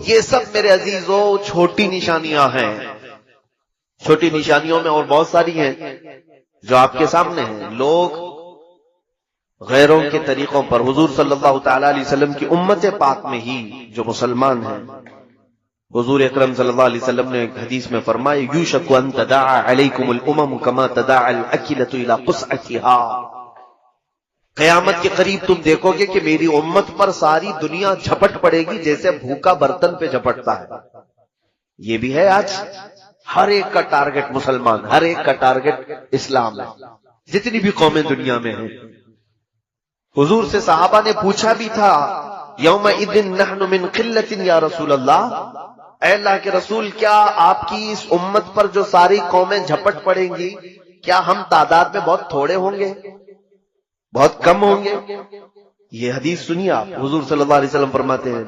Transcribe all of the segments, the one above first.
یہ سب میرے عزیزوں چھوٹی نشانیاں ہیں. چھوٹی نشانیوں میں اور بہت ساری ہیں جو آپ کے سامنے ہیں. لوگ غیروں کے طریقوں پر حضور صلی اللہ تعالی علیہ وسلم کی امت پاک میں ہی جو مسلمان ہیں، حضور اکرم صلی اللہ علیہ وسلم نے ایک حدیث میں فرمایا یوشک ان تداعى علیکم الامم کما تداعى الاکلۃ الى قصعتها. قیامت کے قریب تم دیکھو گے کہ میری امت پر ساری دنیا جھپٹ پڑے گی جیسے بھوکا برتن پہ جھپٹتا ہے. یہ بھی ہے آج ہر ایک کا ٹارگٹ مسلمان، ہر ایک کا ٹارگٹ اسلام ہے، جتنی بھی قومیں دنیا میں ہیں. حضور سے صحابہ نے پوچھا بھی تھا یومئذ نحن من قلۃ یا رسول اللہ، اے اللہ کے رسول کیا آپ کی اس امت پر جو ساری قومیں جھپٹ پڑیں گی کیا ہم تعداد میں بہت تھوڑے ہوں گے، بہت کم ہوں گے؟ یہ حدیث سنیے آپ. حضور صلی اللہ علیہ وسلم فرماتے ہیں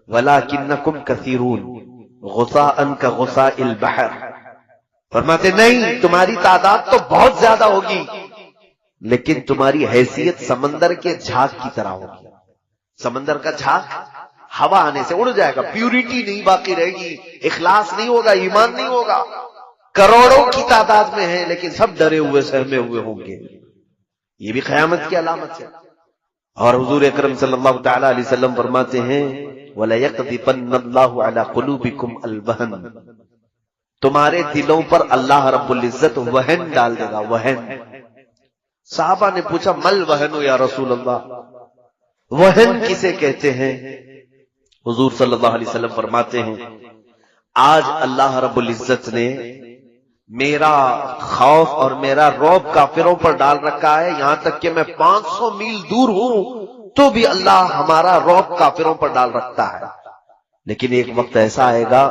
وَلَكِنَّكُمْ كَثِيرُونَ غُثَاءً كَغُثَاءِ الْبَحْرِ. فرماتے نہیں تمہاری تعداد تو بہت زیادہ ہوگی لیکن تمہاری حیثیت سمندر کے جھاگ کی طرح ہوگی. سمندر کا جھاگ ہوا آنے سے اڑ جائے گا، پیوریٹی نہیں باقی رہے گی، اخلاص نہیں ہوگا، ایمان نہیں ہوگا. کروڑوں کی تعداد میں ہیں لیکن سب ڈرے ہوئے سہمے ہوئے ہوں گے. یہ بھی قیامت کی علامت ہے. اور حضور اکرم صلی اللہ تعالی علیہ وسلم فرماتے ہیں وَلَيَقْذِفَنَّ اللَّهُ عَلَىٰ قُلُوبِكُمْ الْوَهْنَ. تمہارے دلوں پر اللہ رب العزت وہن ڈال دے گا، وہن. صحابہ نے پوچھا مل وہن یا رسول اللہ، وہن کسے کہتے ہیں؟ حضور صلی اللہ علیہ وسلم فرماتے ہیں آج اللہ رب العزت نے میرا خوف اور میرا رعب کافروں پر ڈال رکھا ہے، یہاں تک کہ میں 500 میل دور ہوں تو بھی اللہ ہمارا رعب کافروں پر ڈال رکھتا ہے. لیکن ایک وقت ایسا آئے گا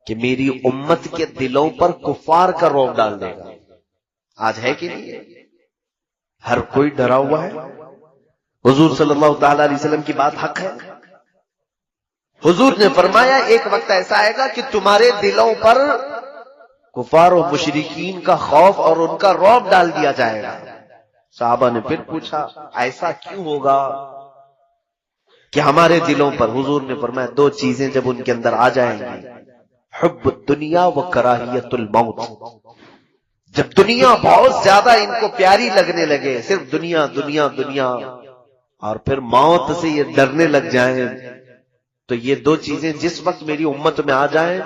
کہ میری امت کے دلوں پر کفار کا رعب ڈال دے گا. آج ہے کہ نہیں ہے؟ ہر کوئی ڈرا ہوا ہے. حضور صلی اللہ تعالی علیہ وسلم کی بات حق ہے. حضور نے فرمایا ایک وقت ایسا آئے گا کہ تمہارے دلوں پر کفار و مشرکین کا خوف اور ان کا رعب ڈال دیا جائے گا. صحابہ نے پھر پوچھا ایسا کیوں ہوگا کہ ہمارے دلوں پر؟ حضور نے فرمایا دو چیزیں جب ان کے اندر آ جائیں گی، حب الدنیا و کراہیت الموت. جب دنیا بہت زیادہ ان کو پیاری لگنے لگے، صرف دنیا دنیا دنیا، اور پھر موت سے یہ ڈرنے لگ جائیں، تو یہ دو چیزیں جس وقت میری امت میں آ جائیں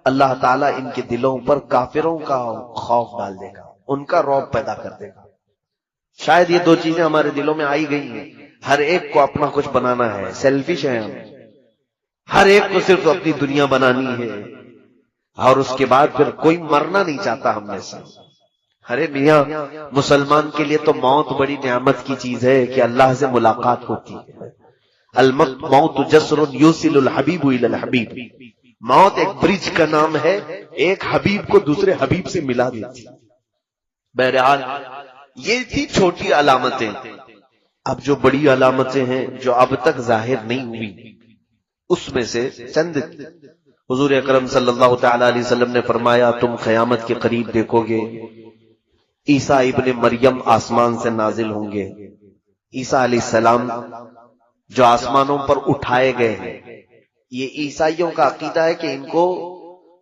اللہ تعالیٰ ان کے دلوں پر کافروں کا خوف ڈال دے گا، ان کا رعب پیدا کر دے گا. شاید یہ دو چیزیں ہمارے دلوں میں آئی گئی ہیں. ہر ایک کو اپنا کچھ بنانا ہے، سیلفش ہیں ہم، ہر ایک کو صرف اپنی دنیا بنانی ہے، اور اس کے بعد پھر کوئی مرنا نہیں چاہتا ہم میں سے. ارے میاں مسلمان کے لیے تو موت بڑی نعمت کی چیز ہے کہ اللہ سے ملاقات ہوتی ہے. الموت جسر یوصل الحبیب الی الحبیب. موت ایک برج کا نام ہے، ایک حبیب کو دوسرے حبیب سے ملا دیتی. بہرحال یہ تھی چھوٹی علامتیں. اب جو بڑی علامتیں ہیں جو اب تک ظاہر نہیں ہوئی، اس میں سے چند حضور اکرم صلی اللہ تعالی علیہ وسلم نے فرمایا تم قیامت کے قریب دیکھو گے عیسیٰ ابن مریم آسمان سے نازل ہوں گے. عیسیٰ علیہ السلام جو آسمانوں پر اٹھائے گئے ہیں، یہ عیسائیوں کا عقیدہ ہے کہ ان کو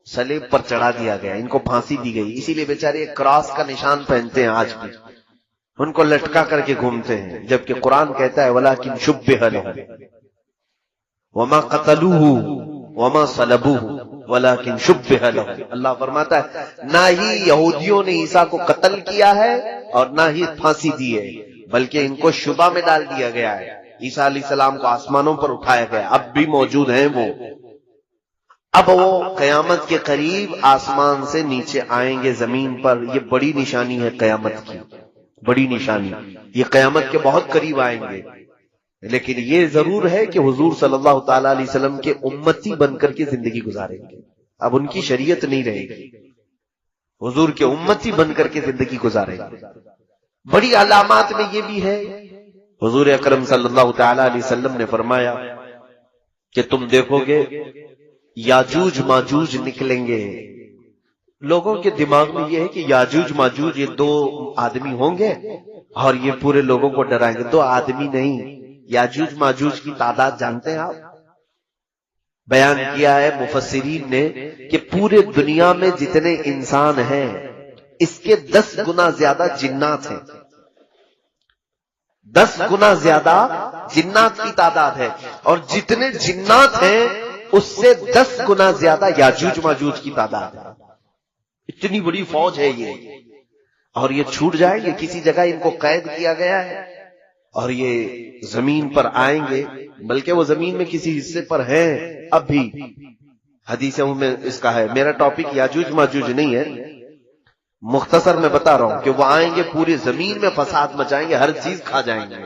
صلیب پر چڑھا دیا گیا، ان کو پھانسی دی گئی، اسی لیے بیچارے ایک کراس کا نشان پہنتے ہیں آج بھی، ان کو لٹکا کر کے گھومتے ہیں. جبکہ قرآن کہتا ہے وَلَٰكِن شُبِّهَ لَهُمْ وَمَا قَتَلُوهُ وَمَا صَلَبُوهُ وَلَٰكِن شُبِّهَ لَهُمْ. اللہ فرماتا ہے نہ ہی یہودیوں نے عیسیٰ کو قتل کیا ہے اور نہ ہی پھانسی دی ہے، بلکہ ان کو شبہ میں ڈال دیا گیا ہے. عیسیٰ علیہ السلام کو آسمانوں پر اٹھایا گیا، اب بھی موجود ہیں وہ. اب وہ قیامت کے قریب آسمان سے نیچے آئیں گے زمین پر. یہ بڑی نشانی ہے قیامت کی، بڑی نشانی. یہ قیامت کے بہت قریب آئیں گے. لیکن یہ ضرور ہے کہ حضور صلی اللہ تعالی علیہ وسلم کے امتی بن کر کے زندگی گزاریں گے. اب ان کی شریعت نہیں رہے گی، حضور کے امتی بن کر کے زندگی گزاریں گے. بڑی علامات میں یہ بھی ہے، حضور اکرم صلی اللہ تعالی علیہ وسلم نے فرمایا کہ تم دیکھو گے یاجوج ماجوج نکلیں گے. لوگوں کے دماغ میں یہ ہے کہ یاجوج ماجوج یہ دو آدمی ہوں گے اور یہ پورے لوگوں کو ڈرائیں گے. دو آدمی نہیں، یاجوج ماجوج کی تعداد جانتے ہیں آپ؟ بیان کیا ہے مفسرین نے کہ پورے دنیا میں جتنے انسان ہیں اس کے 10 گنا زیادہ جنات ہیں، 10 گنا زیادہ جنات کی تعداد ہے، اور جتنے جنات ہیں اس سے 10 گنا زیادہ یاجوج ماجوج کی تعداد ہے۔ اتنی بڑی فوج ہے یہ، اور یہ چھوٹ جائیں گے، کسی جگہ ان کو قید کیا گیا ہے اور یہ زمین پر آئیں گے، بلکہ وہ زمین میں کسی حصے پر ہیں اب بھی۔ حدیثوں میں اس کا ہے، میرا ٹاپک یاجوج ماجوج نہیں ہے، مختصر میں بتا رہا ہوں کہ وہ آئیں گے، پوری زمین میں فساد مچائیں گے، ہر چیز کھا جائیں گے،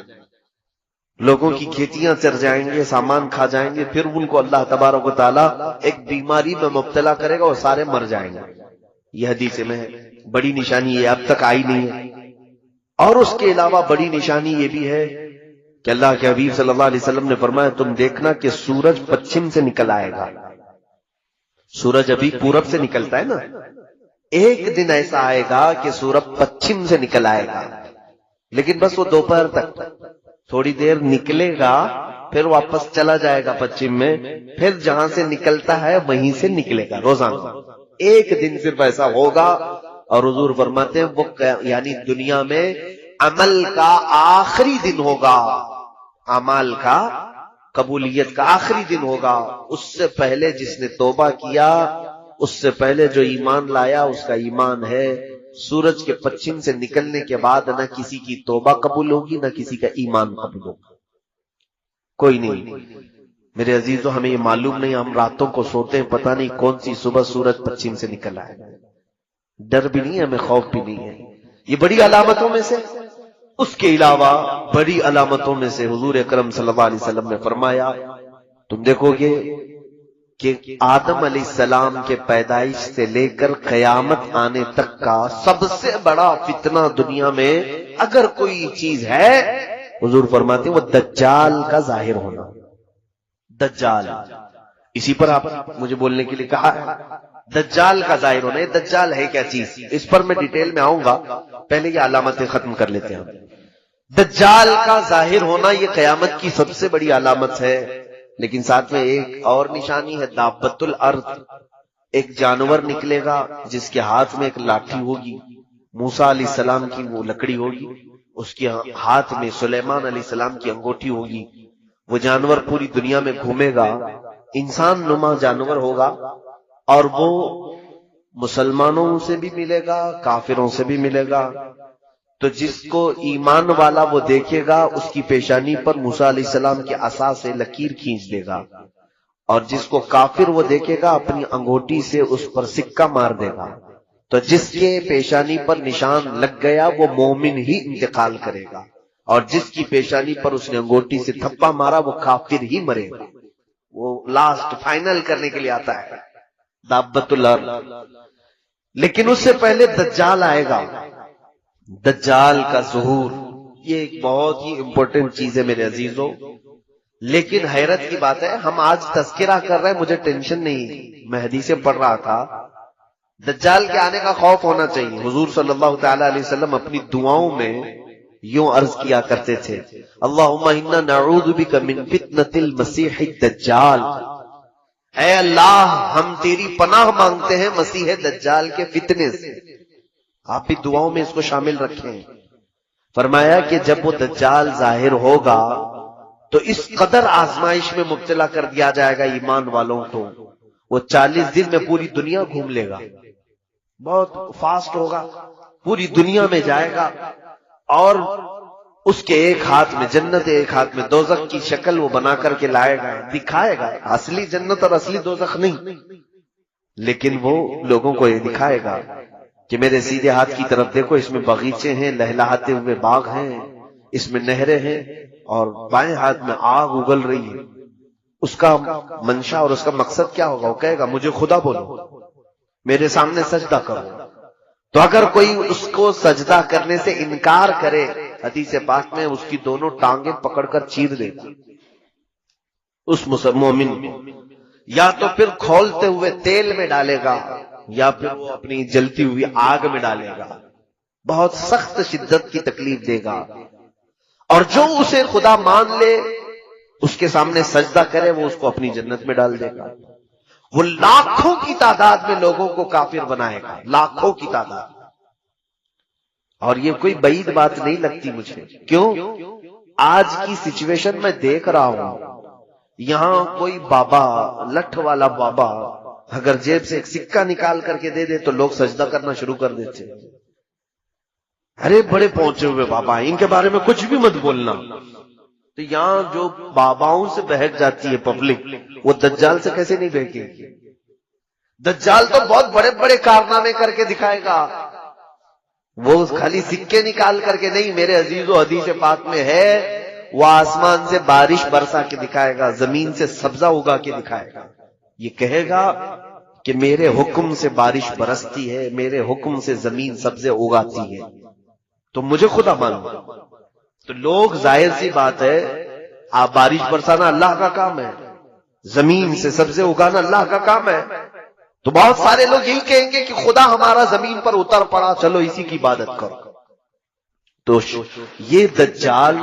لوگوں کی کھیتیاں چر جائیں گے، سامان کھا جائیں گے، پھر ان کو اللہ تبارک و تعالیٰ ایک بیماری میں مبتلا کرے گا اور سارے مر جائیں گے۔ یہ حدیث میں ہے، بڑی نشانی یہ اب تک آئی نہیں ہے۔ اور اس کے علاوہ بڑی نشانی یہ بھی ہے کہ اللہ کے حبیب صلی اللہ علیہ وسلم نے فرمایا تم دیکھنا کہ سورج پچھم سے نکل آئے گا، سورج ابھی پورب سے نکلتا ہے نا، ایک دن ایسا آئے گا کہ سورج پچھم سے نکل آئے گا، لیکن بس وہ دوپہر تک تھوڑی دیر نکلے گا، پھر واپس چلا جائے گا پچھم میں، پھر جہاں سے نکلتا ہے وہیں سے نکلے گا روزانہ، ایک دن صرف ایسا ہوگا۔ اور حضور فرماتے ہیں وہ یعنی دنیا میں عمل کا آخری دن ہوگا، اعمال کا قبولیت کا آخری دن ہوگا، اس سے پہلے جس نے توبہ کیا، اس سے پہلے جو ایمان لایا اس کا ایمان ہے۔ سورج کے پچھم سے نکلنے کے بعد نہ کسی کی توبہ قبول ہوگی نہ کسی کا ایمان قبول ہوگا، کوئی نہیں۔ میرے عزیزو ہمیں یہ معلوم نہیں، ہم راتوں کو سوتے ہیں، پتہ نہیں کون سی صبح سورج پچھم سے نکل آئے، ڈر بھی نہیں ہے، ہمیں خوف بھی نہیں ہے۔ یہ بڑی علامتوں میں سے، اس کے علاوہ بڑی علامتوں میں سے حضور اکرم صلی اللہ علیہ وسلم نے فرمایا تم دیکھو گے کہ آدم علیہ السلام کے پیدائش سے لے کر قیامت آنے تک کا سب سے بڑا فتنہ دنیا میں اگر کوئی چیز ہے، حضور فرماتے ہیں وہ دجال کا ظاہر ہونا۔ دجال، اسی پر آپ مجھے بولنے کے لیے کہا ہے، دجال کا ظاہر ہونا۔ یہ دجال ہے کیا چیز، اس پر میں ڈیٹیل میں آؤں گا، پہلے یہ علامتیں ختم کر لیتے ہیں۔ دجال کا ظاہر ہونا یہ قیامت کی سب سے بڑی علامت ہے، لیکن ساتھ میں ایک اور نشانی ہے، دابۃ الارض، ایک جانور نکلے گا جس کے ہاتھ میں ایک لاٹھی ہوگی، موسیٰ علیہ السلام کی وہ لکڑی ہوگی، اس کے ہاتھ میں سلیمان علیہ السلام کی انگوٹھی ہوگی، وہ جانور پوری دنیا میں گھومے گا، انسان نما جانور ہوگا، اور وہ مسلمانوں سے بھی ملے گا کافروں سے بھی ملے گا۔ تو جس کو ایمان والا وہ دیکھے گا اس کی پیشانی پر موسیٰ علیہ السلام کی عصا سے لکیر کھینچ دے گا، اور جس کو کافر وہ دیکھے گا اپنی انگوٹھی سے اس پر سکہ مار دے گا۔ تو جس کے پیشانی پر نشان لگ گیا وہ مومن ہی انتقال کرے گا، اور جس کی پیشانی پر اس نے انگوٹھی سے تھپا مارا وہ کافر ہی مرے گا۔ وہ لاسٹ فائنل کرنے کے لیے آتا ہے دابۃ الارض۔ لیکن اس سے پہلے دجال آئے گا، دجال کا ظہور، یہ ایک بہت ہی امپورٹنٹ چیز ہے میرے عزیزوں۔ لیکن حیرت کی بات ہے، ہم آج تذکرہ کر رہے ہیں، مجھے ٹینشن نہیں، میں حدیثیں پڑھ رہا تھا، دجال کے آنے کا خوف ہونا چاہیے۔ حضور صلی اللہ تعالی علیہ وسلم اپنی دعاؤں میں یوں عرض کیا کرتے تھے، اللہم انا نعوذ بک من فتنۃ المسیح الدجال، اے اللہ ہم تیری پناہ مانگتے ہیں مسیح دجال کے فتنے سے۔ آپ بھی دعاؤں میں اس کو شامل رکھیں۔ فرمایا کہ جب وہ دجال ظاہر ہوگا تو اس قدر آزمائش میں مبتلا کر دیا جائے گا ایمان والوں کو، وہ 40 دن میں پوری دنیا گھوم لے گا، بہت فاسٹ ہوگا، پوری دنیا میں جائے گا، اور اس کے ایک ہاتھ میں جنت ایک ہاتھ میں دوزخ کی شکل وہ بنا کر کے لائے گا، دکھائے گا، اصلی جنت اور اصلی دوزخ نہیں، لیکن وہ لوگوں کو یہ دکھائے گا کہ میرے سیدھے ہاتھ کی طرف دیکھو، اس میں باغیچے ہیں، لہلہاتے ہوئے باغ ہیں، اس میں نہریں ہیں، اور بائیں ہاتھ میں آگ اگل رہی ہے۔ اس کا منشا اور اس کا مقصد کیا ہوگا؟ وہ کہے گا مجھے خدا بولو، میرے سامنے سجدہ کرو۔ تو اگر کوئی اس کو سجدہ کرنے سے انکار کرے، حدیث پاک میں اس کی دونوں ٹانگیں پکڑ کر چیر دے گا اس مومن کو، یا تو پھر کھولتے ہوئے تیل میں ڈالے گا، یا پھر وہ اپنی جلتی ہوئی آگ میں ڈالے گا، بہت سخت شدت کی تکلیف دے گا۔ اور جو اسے خدا مان لے اس کے سامنے سجدہ کرے وہ اس کو اپنی جنت میں ڈال دے گا. وہ لاکھوں کی تعداد میں لوگوں کو کافر بنائے گا، لاکھوں کی تعداد. اور یہ کوئی بعید بات نہیں لگتی مجھے. کیوں؟ آج کی سچویشن میں دیکھ رہا ہوں، یہاں کوئی بابا، لٹھ والا بابا اگر جیب سے ایک سکہ نکال کر کے دے دے تو لوگ سجدہ کرنا شروع کر دیتے. ارے بڑے پہنچے ہوئے بابا، ان کے بارے میں کچھ بھی مت بولنا. تو یہاں جو باباؤں سے بہک جاتی ہے پبلک، وہ دجال سے کیسے نہیں بہکے گی؟ دجال تو بہت بڑے بڑے کارنامے کر کے دکھائے گا، وہ خالی سکے نکال کر کے نہیں. میرے عزیزو حدیث پاک میں ہے وہ آسمان سے بارش برسا کے دکھائے گا، زمین سے سبزہ اگا کے دکھائے گا. یہ کہے گا کہ میرے حکم سے بارش برستی ہے، میرے حکم سے زمین سبزے اگاتی ہے، تو مجھے خدا مانو. تو لوگ ظاہر سی بات ہے، آپ بارش برسانا اللہ کا کام ہے، زمین سے سبزے اگانا اللہ کا کام ہے. تو بہت سارے لوگ یہی کہیں گے کہ خدا ہمارا زمین پر اتر پڑا، چلو اسی کی عبادت کرو. تو یہ دجال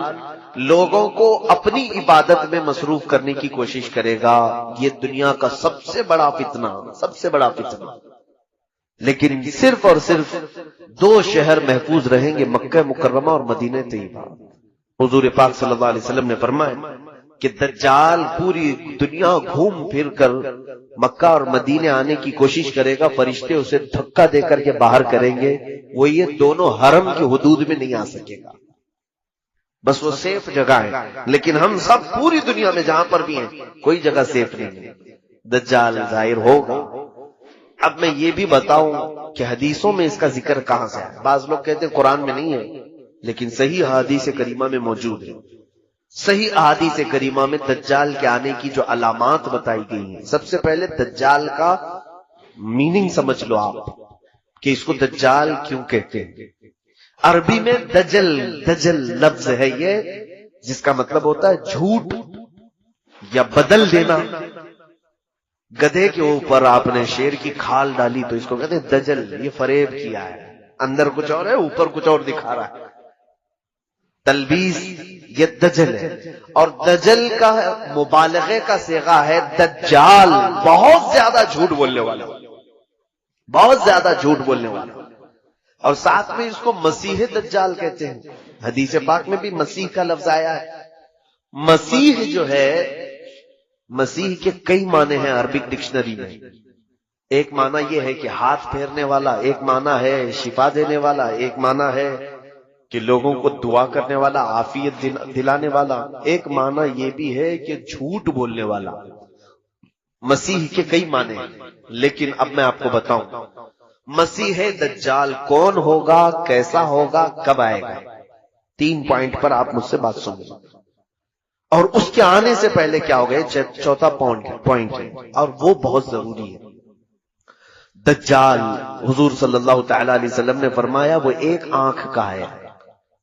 لوگوں کو اپنی عبادت میں مصروف کرنے کی کوشش کرے گا. یہ دنیا کا سب سے بڑا فتنہ، سب سے بڑا فتنہ. لیکن صرف اور صرف دو شہر محفوظ رہیں گے، مکہ مکرمہ اور مدینہ طیبہ. حضور پاک صلی اللہ علیہ وسلم نے فرمایا کہ دجال پوری دنیا گھوم پھر کر مکہ اور مدینے آنے کی کوشش کرے گا، فرشتے اسے دھکا دے کر کے باہر کریں گے. وہ یہ دونوں حرم کی حدود میں نہیں آ سکے گا، بس وہ سیف جگہ ہے. لیکن ہم سب پوری دنیا میں جہاں پر بھی ہیں کوئی جگہ سیف نہیں ہے. دجال ظاہر ہوگا. اب میں یہ بھی بتاؤں کہ حدیثوں میں اس کا ذکر کہاں سے ہے. بعض لوگ کہتے ہیں قرآن میں نہیں ہے، لیکن صحیح احادیث کریمہ میں موجود ہے. صحیح احادیث کریمہ میں دجال کے آنے کی جو علامات بتائی گئی ہیں، سب سے پہلے دجال کا میننگ سمجھ لو آپ کہ اس کو دجال کیوں کہتے ہیں. عربی میں دجل، دجل لفظ ہے یہ، جس کا مطلب ہوتا ہے جھوٹ یا بدل دینا. گدھے کے اوپر آپ نے شیر کی کھال ڈالی تو اس کو کہتے ہیں دجل. یہ فریب کیا ہے، اندر کچھ اور ہے، اوپر کچھ اور دکھا رہا ہے. تلبیس، یہ دجل ہے. اور دجل کا مبالغے کا صیغہ ہے دجال، بہت زیادہ جھوٹ بولنے والا، بہت زیادہ جھوٹ بولنے والا. اور ساتھ میں اس کو مسیح دجال کہتے ہیں. حدیث پاک میں بھی مسیح کا لفظ آیا ہے. مسیح جو ہے، مسیح کے کئی معنی ہیں عربک ڈکشنری میں. ایک معنی یہ ہے کہ ہاتھ پھیرنے والا، ایک معنی ہے شفا دینے والا، ایک معنی ہے کہ لوگوں کو دعا کرنے والا، عافیت دلانے والا، ایک معنی یہ بھی ہے کہ جھوٹ بولنے والا. مسیح کے کئی معنی ہیں. لیکن اب میں آپ کو بتاؤں مسیح دجال کون ہوگا، کیسا ہوگا، کب آئے گا. 3 پوائنٹ پر آپ مجھ سے بات سنیں، اور اس کے آنے سے پہلے کیا ہو گئے. چوتھا پوائنٹ ہے اور وہ بہت ضروری ہے. دجال حضور صلی اللہ تعالی علیہ وسلم نے فرمایا وہ ایک آنکھ کا ہے.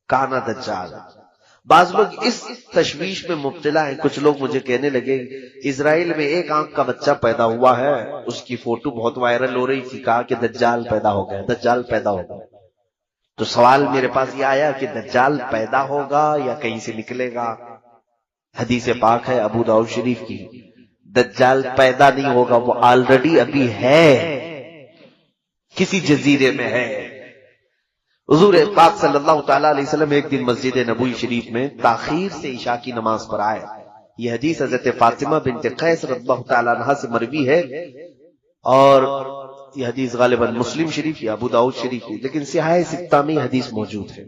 کانا دجال. بعض لوگ اس تشویش میں مبتلا ہیں. کچھ لوگ مجھے کہنے لگے اسرائیل میں ایک آنکھ کا بچہ پیدا ہوا ہے، اس کی فوٹو بہت وائرل ہو رہی تھی، کہا کہ دجال پیدا ہو گیا، دجال پیدا ہو گیا. تو سوال میرے پاس یہ آیا کہ دجال پیدا ہوگا یا کہیں سے نکلے گا. حدیث پاک ہے ابو داؤد شریف کی، دجال پیدا نہیں ہوگا، وہ آلریڈی ابھی ہے، کسی جزیرے میں ہے. حضور پاک صلی اللہ تعالی علیہ وسلم ایک دن مسجد نبوی شریف میں تاخیر سے عشاء کی نماز پر آئے. یہ حدیث حضرت فاطمہ بنت قیس رضی اللہ تعالی عنہا سے مروی ہے، اور یہ حدیث غالباً مسلم شریف یا ابو داؤد شریف کی، لیکن سیاہ ستہ میں حدیث موجود ہے.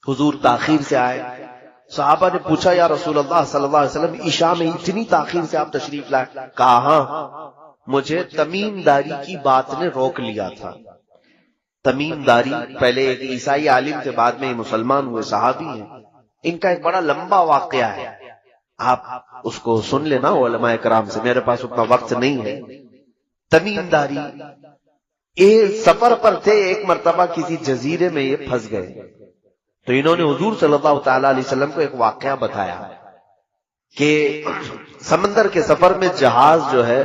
حضور تاخیر سے آئے. صحابہ نے پوچھا یا رسول اللہ صلی اللہ علیہ وسلم عشاء میں اتنی تاخیر سے آپ تشریف لائے؟ کہا ہاں، مجھے تمیم داری کی بات نے روک لیا تھا. تمیم داری پہلے ایک عیسائی عالم تھے، بعد میں مسلمان ہوئے، صحابی ہیں. ان کا ایک بڑا لمبا واقعہ ہے، آپ اس کو سن لینا علماء کرام سے، میرے پاس اتنا وقت نہیں ہے. تمیم داری یہ سفر پر تھے، ایک مرتبہ کسی جزیرے میں یہ پھنس گئے. تو انہوں نے حضور صلی اللہ تعالی علیہ وسلم کو ایک واقعہ بتایا کہ سمندر کے سفر میں جہاز جو ہے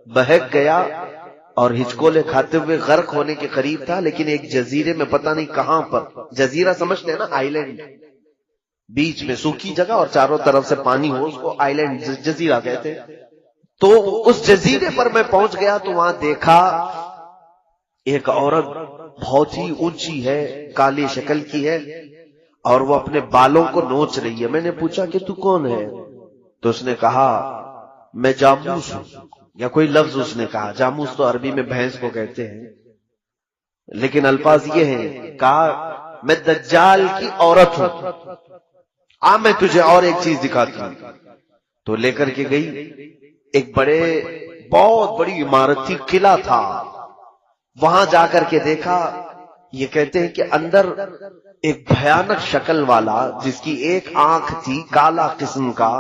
بہک گیا اور ہچکولے کھاتے ہوئے غرق ہونے کے قریب تھا، لیکن ایک جزیرے میں پتہ نہیں کہاں پر، جزیرہ سمجھتے ہیں نا، آئی لینڈ، بیچ میں سوکھی جگہ اور چاروں طرف سے پانی ہو، اس کو آئی لینڈ جزیرہ کہتے ہیں۔ تو اس جزیرے پر میں پہنچ گیا تو وہاں دیکھا ایک عورت بہت ہی اونچی ہے، کالی شکل کی ہے، اور وہ اپنے بالوں کو نوچ رہی ہے۔ میں نے پوچھا کہ تو کون ہے؟ تو اس نے کہا میں جاموس ہوں، یا کوئی لفظ اس نے کہا، جاموس تو عربی میں بھینس کو کہتے ہیں، لیکن الفاظ یہ ہیں، کہا میں دجال کی عورت ہوں، میں تجھے اور ایک چیز دکھاتی ہوں۔ تو لے کر کے گئی، ایک بہت بڑی عمارت تھی، قلعہ تھا۔ وہاں جا کر کے دیکھا، یہ کہتے ہیں کہ اندر ایک بھیانک شکل والا جس کی ایک آنکھ تھی کالا قسم کا،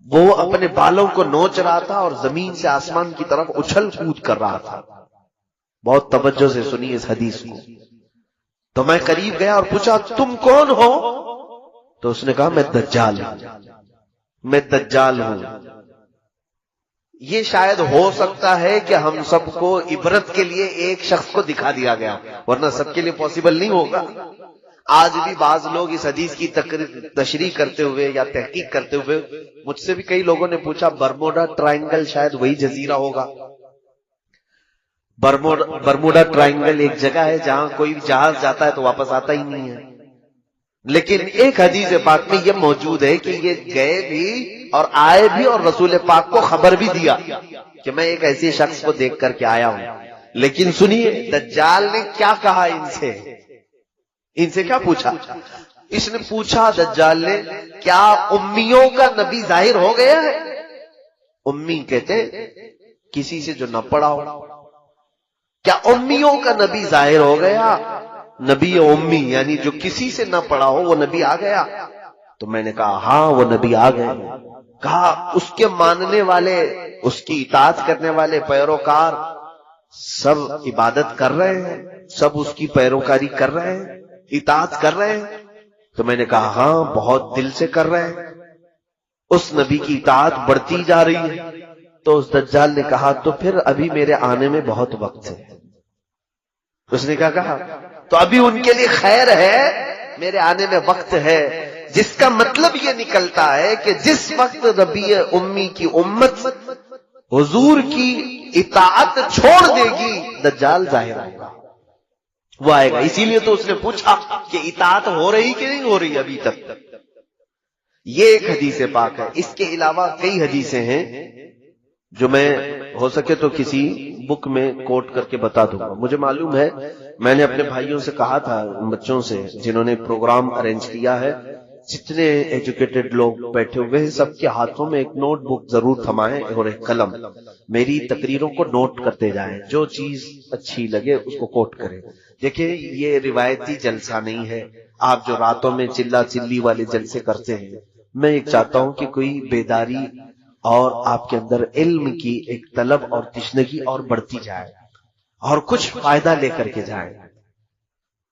وہ اپنے بالوں کو نوچ رہا تھا اور زمین سے آسمان کی طرف اچھل کود کر رہا تھا۔ بہت توجہ سے سنی اس حدیث کو۔ تو میں قریب گیا اور پوچھا تم کون ہو؟ تو اس نے کہا میں دجال ہوں، میں دجال ہوں۔ یہ شاید ہو سکتا ہے کہ ہم سب کو عبرت کے لیے ایک شخص کو دکھا دیا گیا، ورنہ سب کے لیے پاسبل نہیں ہوگا۔ آج بھی بعض لوگ اس حدیث کی تشریح کرتے ہوئے یا تحقیق کرتے ہوئے، مجھ سے بھی کئی لوگوں نے پوچھا برموڈا ٹرائنگل شاید وہی جزیرہ ہوگا۔ برموڈا ٹرائنگل ایک جگہ ہے جہاں کوئی جہاز جاتا ہے تو واپس آتا ہی نہیں ہے، لیکن ایک حدیث پاک میں یہ موجود ہے کہ یہ گئے بھی اور آئے بھی، اور رسول پاک کو خبر بھی دیا کہ میں ایک ایسے شخص کو دیکھ کر کے آیا ہوں۔ لیکن سنیے دجال نے کیا کہا ان سے کیا پوچھا؟ اس نے پوچھا دجال نے کیا امیوں کا نبی ظاہر ہو گیا ہے؟ امی کہتے کسی سے جو نہ پڑھا ہو۔ کیا امیوں کا نبی ظاہر ہو گیا؟ نبی امی یعنی جو کسی سے نہ پڑھا ہو وہ نبی آ گیا؟ تو میں نے کہا ہاں وہ نبی آ گئے۔ کہا اس کے ماننے والے، اس کی اطاعت کرنے والے پیروکار سب عبادت کر رہے ہیں، سب اس کی پیروکاری کر رہے ہیں، اطاعت کر رہے ہیں؟ تو میں نے کہا ہاں بہت دل سے کر رہے ہیں، اس نبی کی اطاعت بڑھتی جا رہی ہے۔ تو اس دجال نے کہا تو پھر ابھی میرے آنے میں بہت وقت ہے۔ اس نے کیا کہا؟ تو ابھی ان کے لیے خیر ہے، میرے آنے میں وقت ہے، جس کا مطلب یہ نکلتا ہے کہ جس وقت نبی امی کی امت حضور کی اطاعت چھوڑ دے گی دجال ظاہر ہوگا، وہ آئے گا۔ اسی لیے تو اس نے پوچھا کہ اطاعت ہو رہی کہ نہیں ہو رہی ابھی تک۔ یہ ایک حدیث پاک ہے۔ اس کے علاوہ کئی حدیثیں ہیں جو میں ہو سکے تو کسی بک میں کوٹ کر کے بتا دوں گا۔ مجھے معلوم ہے میں نے اپنے بھائیوں سے کہا تھا، بچوں سے جنہوں نے پروگرام ارینج کیا ہے، جتنے ایجوکیٹڈ لوگ بیٹھے ہوئے ہیں سب کے ہاتھوں میں ایک نوٹ بک ضرور تھمائیں اور ایک قلم، میری تقریروں کو نوٹ کرتے جائیں، جو چیز اچھی لگے اس کو کوٹ کریں۔ دیکھیں یہ روایتی جلسہ نہیں ہے، آپ جو راتوں میں چلا چلی والے جلسے کرتے ہیں، میں ایک چاہتا ہوں کہ کوئی بیداری اور آپ کے اندر علم کی ایک طلب اور تشنگی اور بڑھتی جائے اور کچھ فائدہ لے کر کے جائیں۔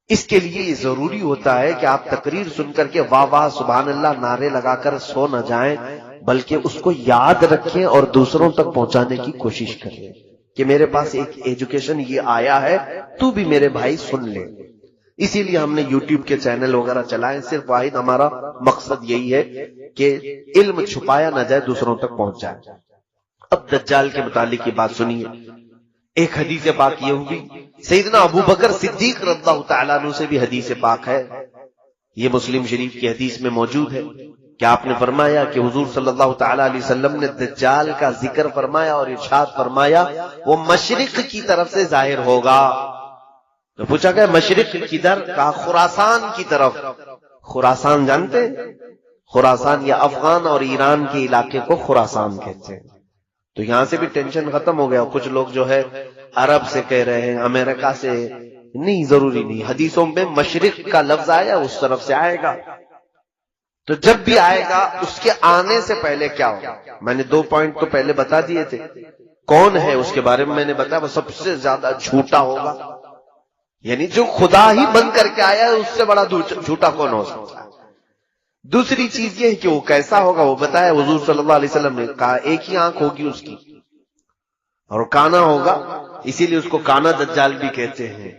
اس کے لیے یہ ضروری ہوتا ہے کہ آپ تقریر سن کر کے واہ واہ سبحان اللہ نعرے لگا کر سو نہ جائیں، بلکہ اس کو یاد رکھیں اور دوسروں تک پہنچانے کی کوشش کریں کہ میرے پاس ایک ایجوکیشن یہ آیا ہے، تو بھی میرے بھائی سن لے۔ اسی لیے ہم نے یوٹیوب کے چینل وغیرہ چلائے، صرف واحد ہمارا مقصد یہی ہے کہ علم چھپایا نہ جائے، دوسروں تک پہنچ جائے۔ اب دجال کے متعلق کی بات سنیے۔ ایک حدیث پاک یہ ہوگی، سیدنا ابو بکر صدیق رضی اللہ تعالیٰ عنہ سے بھی حدیث پاک ہے، یہ مسلم شریف کی حدیث میں موجود ہے کہ آپ نے فرمایا کہ حضور صلی اللہ تعالیٰ علیہ وسلم نے دجال کا ذکر فرمایا اور ارشاد فرمایا وہ مشرق کی طرف سے ظاہر ہوگا۔ تو پوچھا گیا مشرق کدھر؟ کہا خراسان کی طرف۔ خراسان جانتے ہیں؟ خراسان یا افغان اور ایران کے علاقے کو خراسان کہتے ہیں۔ تو یہاں سے بھی ٹینشن ختم ہو گیا۔ کچھ لوگ جو ہے عرب سے کہہ رہے ہیں، امریکہ سے، نہیں ضروری نہیں، حدیثوں میں مشرق کا لفظ آیا اس طرف سے آئے گا۔ تو جب بھی آئے گا اس کے آنے سے پہلے کیا ہوگا؟ میں نے 2 پوائنٹ تو پہلے بتا دیے تھے۔ کون ہے اس کے بارے میں نے بتایا، وہ سب سے زیادہ جھوٹا ہوگا، یعنی جو خدا ہی بن کر کے آیا ہے اس سے بڑا جھوٹا کون ہو سکتا ہے۔ دوسری چیز یہ ہے کہ وہ کیسا ہوگا، وہ بتایا حضور صلی اللہ علیہ وسلم نے، کہا ایک ہی آنکھ ہوگی اس کی اور کانا ہوگا، اسی لیے اس کو کانا دجال بھی کہتے ہیں،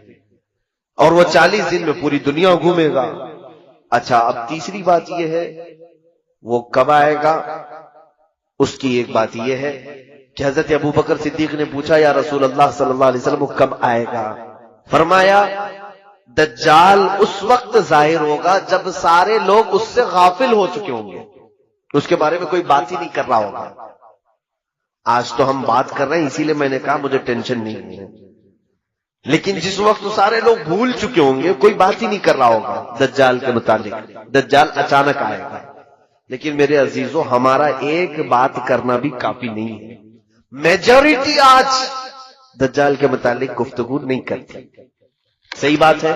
اور وہ 40 دن میں پوری دنیا گھومے گا۔ اچھا، اب تیسری بات یہ ہے وہ کب آئے گا، اس کی ایک بات یہ ہے کہ حضرت ابوبکر صدیق نے پوچھا یا رسول اللہ صلی اللہ علیہ وسلم وہ کب آئے گا؟ فرمایا دجال اس وقت ظاہر ہوگا جب سارے لوگ اس سے غافل ہو چکے ہوں گے، اس کے بارے میں کوئی بات ہی نہیں کر رہا ہوگا۔ آج تو ہم بات کر رہے ہیں، اسی لیے میں نے کہا مجھے ٹینشن نہیں ہے، لیکن جس وقت سارے لوگ بھول چکے ہوں گے، کوئی بات ہی نہیں کر رہا ہوگا دجال کے متعلق، دجال اچانک آئے گا۔ لیکن میرے عزیزو، ہمارا ایک بات کرنا بھی کافی نہیں ہے، میجورٹی آج دجال کے متعلق گفتگو نہیں کرتی۔ صحیح بات ہے،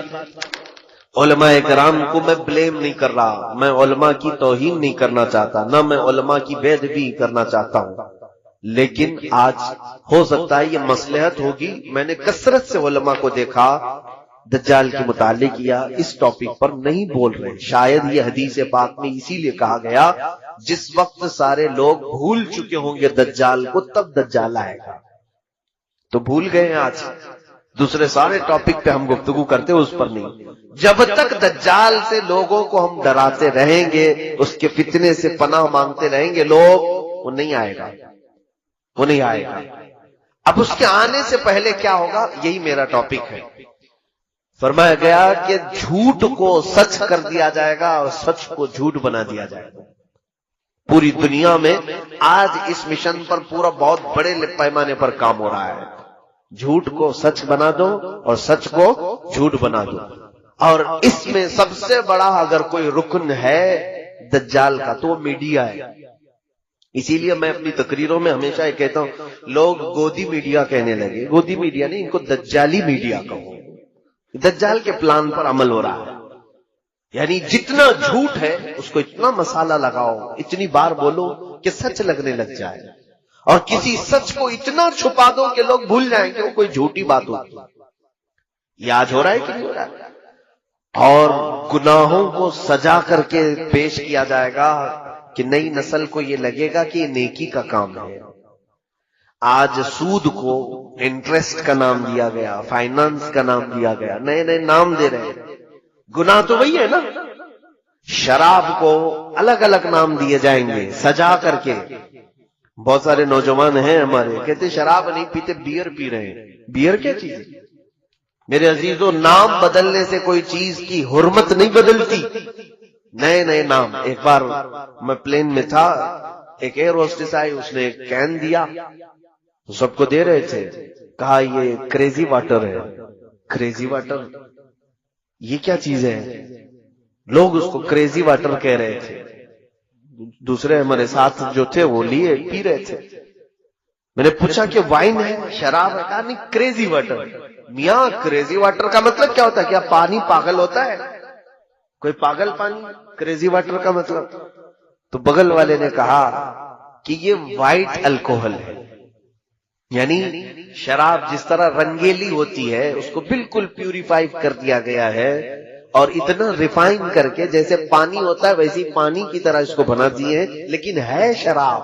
علماء کرام کو میں بلیم نہیں کر رہا، میں علماء کی توہین نہیں کرنا چاہتا، نہ میں علماء کی بے ادبی کرنا چاہتا ہوں، لیکن آج ہو سکتا ہے یہ مصلحت ہوگی۔ میں نے کثرت سے علماء کو دیکھا دجال کے متعلق یا اس ٹاپک پر نہیں بول رہے، شاید یہ حدیث پاک میں اسی لیے کہا گیا جس وقت سارے لوگ بھول چکے ہوں گے دجال کو، تب دجال آئے گا۔ تو بھول گئے ہیں، آج دوسرے سارے ٹاپک پہ ہم گفتگو کرتے اس پر نہیں۔ جب تک دجال سے لوگوں کو ہم ڈراتے رہیں گے، اس کے فتنے سے پناہ مانگتے رہیں گے لوگ، وہ نہیں آئے گا، وہ نہیں آئے گا۔ اب اس کے آنے سے پہلے کیا ہوگا، یہی میرا ٹاپک ہے۔ فرمایا گیا کہ جھوٹ کو سچ کر دیا جائے گا اور سچ کو جھوٹ بنا دیا جائے گا۔ پوری دنیا میں آج اس مشن پر پورا بہت بڑے پیمانے پر کام ہو رہا ہے، جھوٹ کو سچ بنا دو اور سچ کو جھوٹ بنا دو۔ اور اس میں سب سے بڑا اگر کوئی رکن ہے دجال کا تو وہ میڈیا ہے۔ اسی لیے میں اپنی تقریروں میں ہمیشہ یہ کہتا ہوں، لوگ گودی میڈیا کہنے لگے، گودی میڈیا نہیں، ان کو دجالی میڈیا کہو۔ دجال کے پلان پر عمل ہو رہا ہے، یعنی جتنا جھوٹ ہے اس کو اتنا مسالہ لگاؤ، اتنی بار بولو کہ سچ لگنے لگ جائے، اور کسی سچ کو اتنا چھپا دو کہ لوگ بھول جائیں کہ وہ کوئی جھوٹی بات ہوتی۔ یہ آج ہو رہا ہے کہ نہیں ہو رہا ہے؟ اور گناہوں کو سجا کر کے پیش کیا جائے گا کہ نئی نسل کو یہ لگے گا کہ یہ نیکی کا کام ہے۔ آج سود کو انٹرسٹ کا نام دیا گیا، فائنانس کا نام دیا گیا، نئے نئے نام دے رہے ہیں۔ گناہ تو وہی ہے نا، شراب کو الگ الگ نام دیے جائیں گے سجا کر کے۔ بہت سارے نوجوان ہیں ہمارے کہتے شراب نہیں پیتے، بیئر پی رہے ہیں۔ بیئر کیا چیز ہے میرے عزیزو؟ نام بدلنے سے کوئی چیز کی حرمت نہیں بدلتی، نئے نئے نام۔ ایک بار میں پلین میں تھا، ایک ایئر ہوسٹس آئی، اس نے ایک کین دیا، سب کو دے رہے تھے، کہا یہ کریزی واٹر ہے۔ کریزی واٹر یہ کیا چیز ہے؟ لوگ اس کو کریزی واٹر کہہ رہے تھے، دوسرے ہمارے ساتھ جو تھے وہ لیے پی رہے تھے۔ میں نے پوچھا کہ وائن ہے، شراب ہے؟ کہا نہیں، کریزی واٹر۔ میاں کریزی واٹر کا مطلب کیا ہوتا ہے؟ کیا پانی پاگل ہوتا ہے؟ کوئی پاگل پانی؟ کریزی واٹر کا مطلب؟ تو بغل والے نے کہا کہ یہ وائٹ الکوہل ہے، یعنی شراب جس طرح رنگیلی ہوتی ہے اس کو بالکل پیوریفائی کر دیا گیا ہے، اور اتنا ریفائن کر کے جیسے پانی ہوتا ہے ویسی پانی کی طرح اس کو بنا دیے، لیکن ہے شراب،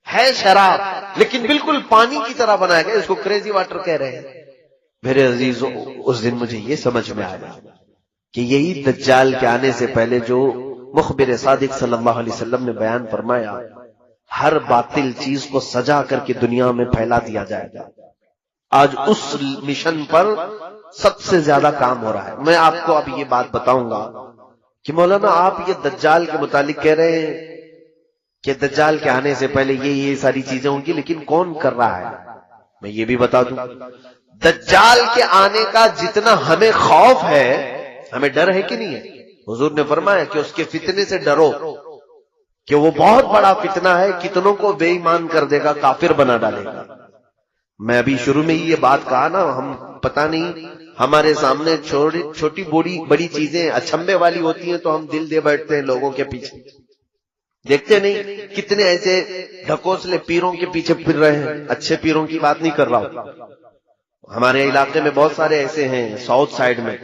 ہے شراب لیکن بالکل پانی کی طرح بنایا گیا، اس کو کریزی واٹر کہہ رہے ہیں۔ میرے عزیزو، اس دن مجھے یہ سمجھ میں آیا کہ یہی دجال کے آنے سے پہلے جو مخبر صادق صلی اللہ علیہ وسلم نے بیان فرمایا، ہر باطل چیز کو سجا کر کے دنیا میں پھیلا دیا جائے گا۔ آج اس مشن پر سب سے زیادہ کام ہو رہا ہے۔ میں آپ کو اب یہ بات بتاؤں گا کہ مولانا آپ یہ دجال کے متعلق کہہ رہے ہیں کہ دجال کے آنے سے پہلے یہ ساری چیزیں ہوں گی، لیکن کون کر رہا ہے؟ میں یہ بھی بتا دوں، دجال کے آنے کا جتنا ہمیں خوف ہے، ہمیں ڈر ہے کہ نہیں ہے؟ حضور نے فرمایا کہ اس کے فتنے سے ڈرو، کہ وہ بہت بڑا فتنہ ہے، کتنوں کو بے ایمان کر دے گا، کافر بنا ڈالے گا۔ میں ابھی شروع میں ہی یہ بات کہا نا، ہم پتہ نہیں ہمارے سامنے چھوٹی بڑی چیزیں اچھمبے والی ہوتی ہیں تو ہم دل دے بیٹھتے ہیں لوگوں کے پیچھے، دیکھتے نہیں کتنے ایسے ڈھکوسلے پیروں کے پیچھے پھر رہے ہیں۔ اچھے پیروں کی بات نہیں کر رہا ہوں، ہمارے علاقے میں بہت سارے ایسے ہیں ساؤتھ سائڈ میں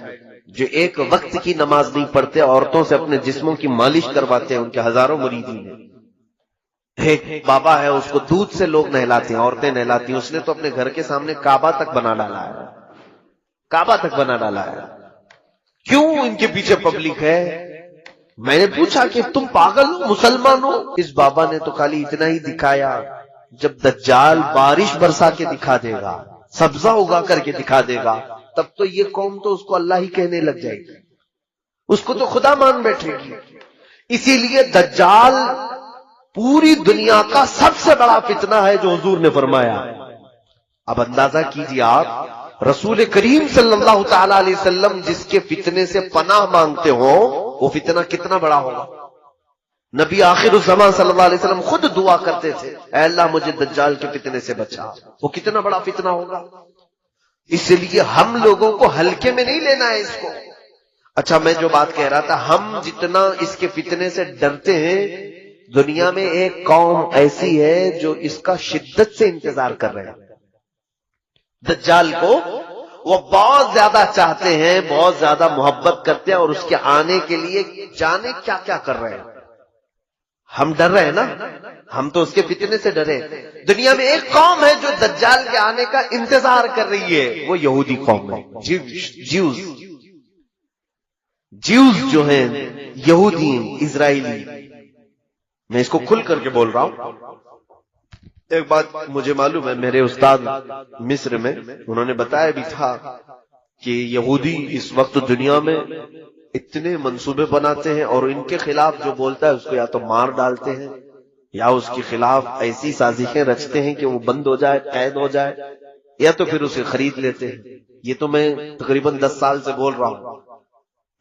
جو ایک وقت کی نماز نہیں پڑھتے، عورتوں سے اپنے جسموں کی مالش کرواتے ہیں، ان کے ہزاروں مریدین ہیں۔ ایک بابا ہے، اس کو دودھ سے لوگ نہلاتے ہیں، عورتیں نہلاتی ہیں، اس نے تو اپنے گھر کے سامنے کعبہ تک بنا ڈالا ہے، کعبہ تک بنا ڈالا ہے۔ کیوں ان کے پیچھے پبلک ہے؟ میں نے پوچھا کہ تم پاگل ہو مسلمان ہو؟ اس بابا نے تو خالی اتنا ہی دکھایا، جب دجال بارش برسا کے دکھا دے گا، سبزہ اگا کر کے دکھا دے گا، تب تو یہ قوم تو اس کو اللہ ہی کہنے لگ جائے گی، اس کو تو خدا مان بیٹھے گی۔ اسی لیے دجال پوری دنیا کا سب سے بڑا فتنہ ہے جو حضور نے فرمایا۔ اب اندازہ کیجیے آپ، رسول کریم صلی اللہ تعالی علیہ وسلم جس کے فتنے سے پناہ مانگتے ہو، وہ فتنہ کتنا بڑا ہوگا۔ نبی آخر الزمان صلی اللہ علیہ وسلم خود دعا کرتے تھے، اے اللہ مجھے دجال کے فتنے سے بچا، وہ کتنا بڑا فتنہ ہوگا۔ اس لیے ہم لوگوں کو ہلکے میں نہیں لینا ہے اس کو۔ اچھا، میں جو بات کہہ رہا تھا، ہم جتنا اس کے فتنے سے ڈرتے ہیں، دنیا میں ایک قوم ایسی ہے جو اس کا شدت سے انتظار کر رہے ہیں۔ دجال کو وہ بہت زیادہ چاہتے ہیں، بہت زیادہ محبت کرتے ہیں، اور اس کے آنے کے لیے جانے کیا کیا کر رہے ہیں۔ ہم ڈر رہے ہیں نا، ہم تو اس کے فتنے سے ڈرے۔ دنیا میں ایک قوم ہے جو دجال کے آنے کا انتظار کر رہی ہے، وہ یہودی قوم ہے، جیوز جو ہیں، یہودی اسرائیلی۔ میں اس کو کھل کر کے بول رہا ہوں۔ ایک بات مجھے معلوم ہے، میرے استاد مصر میں انہوں نے بتایا بھی تھا کہ یہودی اس وقت دنیا میں اتنے منصوبے بناتے ہیں، اور ان کے خلاف جو بولتا ہے اس کو یا تو مار ڈالتے ہیں، یا اس کے خلاف ایسی سازشیں رچتے ہیں کہ وہ بند ہو جائے، قید ہو جائے، یا تو پھر اسے خرید لیتے ہیں۔ یہ تو میں تقریباً 10 سال سے بول رہا ہوں۔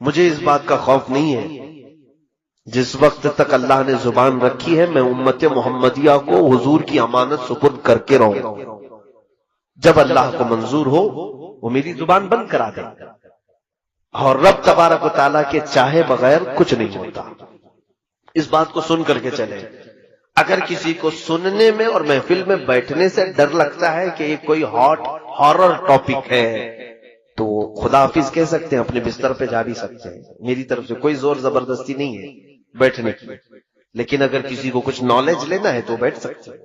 مجھے اس بات کا خوف نہیں ہے۔ جس وقت تک اللہ نے زبان رکھی ہے، میں امت محمدیہ کو حضور کی امانت سپرد کر کے رہوں گا۔ جب اللہ کو منظور ہو وہ میری زبان بند کرا دے، اور رب تبارک و تعالیٰ کے چاہے بغیر کچھ نہیں ہوتا۔ اس بات کو سن کر کے چلے۔ اگر کسی کو سننے میں اور محفل میں بیٹھنے سے ڈر لگتا ہے کہ یہ کوئی ہاٹ ہارر ٹاپک ہے، تو خدا حافظ کہہ سکتے ہیں، اپنے بستر پہ جا بھی سکتے ہیں۔ میری طرف سے کوئی زور زبردستی نہیں ہے بیٹھنے کی، لیکن اگر کسی کو کچھ نالج لینا ہے تو بیٹھ سکتے ہیں۔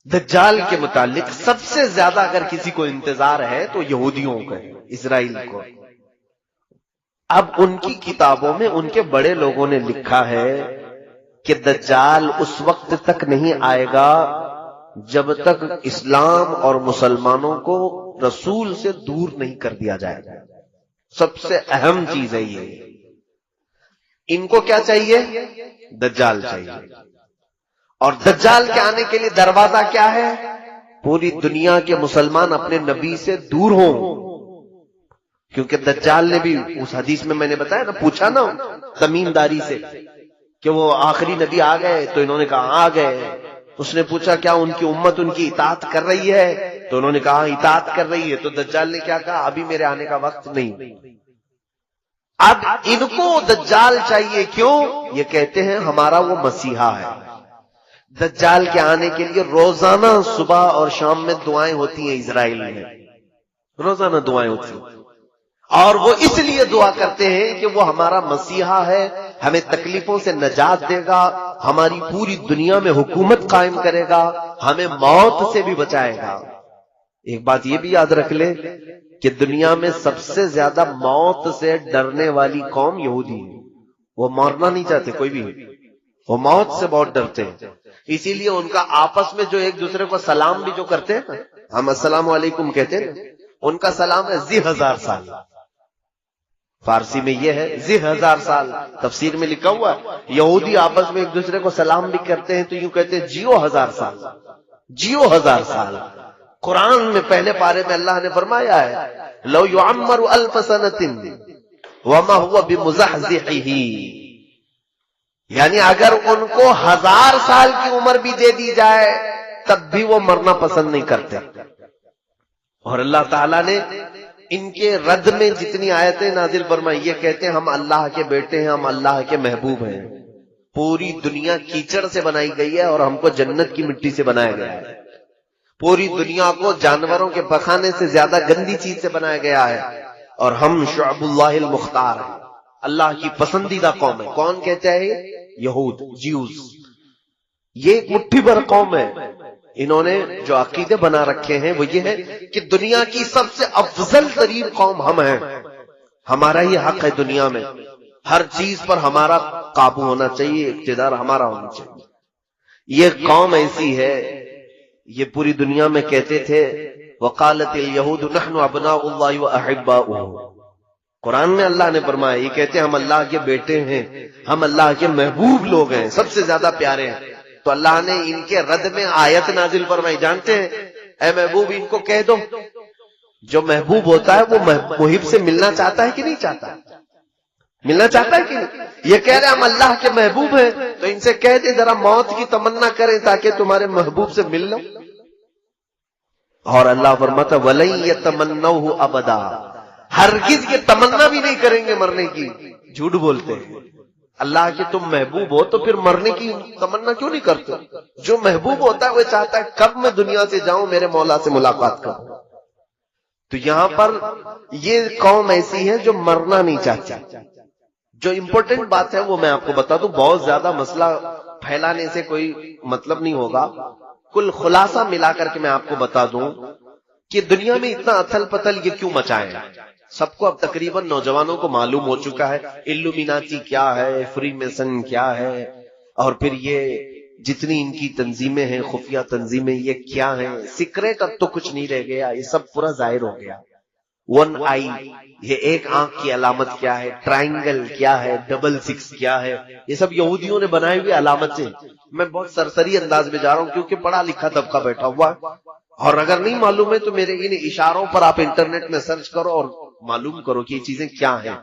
دجال کے متعلق سب سے زیادہ اگر کسی کو انتظار ہے تو یہودیوں کا ہے، اسرائیل کو۔ اب ان کی کتابوں میں ان کے بڑے لوگوں نے لکھا ہے کہ دجال اس وقت تک نہیں آئے گا جب تک اسلام اور مسلمانوں کو رسول سے دور نہیں کر دیا جائے گا۔ سب سے اہم چیز ہے یہ۔ ان کو کیا چاہیے؟ دجال چاہیے۔ اور دجال کے آنے کے لیے دروازہ کیا ہے؟ پوری دنیا کے مسلمان اپنے نبی سے دور ہوں، کیونکہ دجال نے بھی اس حدیث میں نے بتایا نا، پوچھا نا تمیم داری سے کہ وہ آخری نبی آ گئے، تو انہوں نے کہا آ گئے۔ اس نے پوچھا کیا ان کی امت ان کی اطاعت کر رہی ہے؟ تو انہوں نے کہا اطاعت کر رہی ہے۔ تو دجال نے کیا کہا؟ ابھی میرے آنے کا وقت نہیں۔ اب ان کو دجال چاہیے، کیوں؟ یہ کہتے ہیں ہمارا وہ مسیحا ہے۔ دجال کے آنے کے لیے روزانہ صبح اور شام میں دعائیں ہوتی ہیں اسرائیل میں، روزانہ دعائیں ہوتی ہیں، اور وہ اس لیے دعا کرتے ہیں کہ وہ ہمارا مسیحا ہے، ہمیں تکلیفوں سے نجات دے گا، ہماری پوری دنیا میں حکومت قائم کرے گا، ہمیں موت سے بھی بچائے گا۔ ایک بات یہ بھی یاد رکھ لیں کہ دنیا میں سب سے زیادہ موت سے ڈرنے والی قوم یہودی ہے۔ وہ مرنا نہیں چاہتے کوئی بھی، وہ موت سے بہت ڈرتے ہیں۔ اسی لیے ان کا آپس میں جو ایک دوسرے کو سلام بھی جو کرتے ہیں نا، ہم السلام علیکم کہتے ہیں، ان کا سلام ہے ذی 1000 سال۔ فارسی میں یہ ہے ذی 1000 سال، تفسیر میں لکھا ہوا ہے یہودی آپس میں ایک دوسرے کو سلام بھی کرتے ہیں تو یوں کہتے ہیں جیو 1000 سال، جیو 1000 سال۔ قرآن میں پہلے پارے میں اللہ نے فرمایا ہے لو یعمر 1000 سنۃ وما هو بمزحزحہ، یعنی اگر ان کو 1000 سال کی عمر بھی دے دی جائے تب بھی وہ مرنا پسند نہیں کرتے۔ اور اللہ تعالیٰ نے ان کے رد میں جتنی آیتیں نازل فرمائی، یہ کہتے ہیں ہم اللہ کے بیٹے ہیں، ہم اللہ کے محبوب ہیں۔ پوری دنیا کیچڑ سے بنائی گئی ہے اور ہم کو جنت کی مٹی سے بنایا گیا ہے۔ پوری دنیا کو جانوروں کے پخانے سے زیادہ گندی چیز سے بنایا گیا ہے، اور ہم شعب اللہ المختار ہیں، اللہ کی پسندیدہ قوم ہے۔ کون کہتا ہے؟ یہود، جیوز۔ یہ ایک مٹھی بھر قوم ہے۔ انہوں نے جو عقیدے بنا رکھے ہیں وہ یہ ہے کہ دنیا کی سب سے افضل ترین قوم ہم ہیں، ہمارا ہی حق ہے دنیا میں، ہر چیز پر ہمارا قابو ہونا چاہیے، اقتدار ہمارا ہونا چاہیے۔ یہ قوم ایسی ہے، یہ پوری دنیا میں کہتے تھے وقالت الیہود نحن ابناء اللہ واحباؤہ، قرآن میں اللہ نے فرمایا، یہ کہتے ہیں ہم اللہ کے بیٹے ہیں، ہم اللہ کے محبوب لوگ ہیں، سب سے زیادہ پیارے ہیں۔ تو اللہ نے ان کے رد میں آیت نازل فرمائی، جانتے ہیں اے محبوب ان کو کہہ دو، جو محبوب ہوتا ہے وہ محب سے ملنا چاہتا ہے کہ نہیں چاہتا؟ ملنا چاہتا ہے کہ نہیں؟ یہ کہہ رہے ہم اللہ کے محبوب ہیں، تو ان سے کہہ دے ذرا موت کی تمنا کریں تاکہ تمہارے محبوب سے مل لو۔ اور اللہ فرماتا وَلَن يَتَمَنَّوْهُ أَبَدًا، ہرگز یہ تمنا بھی نہیں کریں گے مرنے کی۔ جھوٹ بولتے ہیں، اللہ کے تم محبوب ہو تو پھر مرنے کی تمنا کیوں نہیں کرتے؟ جو محبوب ہوتا ہے وہ چاہتا ہے کب میں دنیا سے جاؤں میرے مولا سے ملاقات کروں۔ تو یہاں پر یہ قوم ایسی ہے جو مرنا نہیں چاہتی۔ جو امپورٹنٹ بات ہے وہ میں آپ کو بتا دوں، بہت زیادہ مسئلہ پھیلانے سے کوئی مطلب نہیں ہوگا، کل خلاصہ ملا کر کے میں آپ کو بتا دوں کہ دنیا میں اتنا اتھل پتھل یہ کیوں مچائیں۔ سب کو اب تقریباً نوجوانوں کو معلوم ہو چکا ہے الومیناتی کیا ہے، فری میسن کیا ہے، اور پھر یہ جتنی ان کی تنظیمیں ہیں، خفیہ تنظیمیں، یہ کیا ہیں۔ سیکریٹ اب تو کچھ نہیں رہ گیا، یہ سب پورا ظاہر ہو گیا۔ 1 آئی، یہ ایک آنکھ کی علامت کیا ہے، ٹرائنگل کیا ہے، 66 کیا ہے، یہ سب یہودیوں نے بنائی ہوئی علامت سے۔ میں بہت سرسری انداز میں جا رہا ہوں کیونکہ پڑھا لکھا طبقہ بیٹھا ہوا ہے، اور اگر نہیں معلوم ہے تو میرے ان اشاروں پر آپ انٹرنیٹ میں سرچ کرو اور معلوم کرو کہ یہ چیزیں کیا ہیں،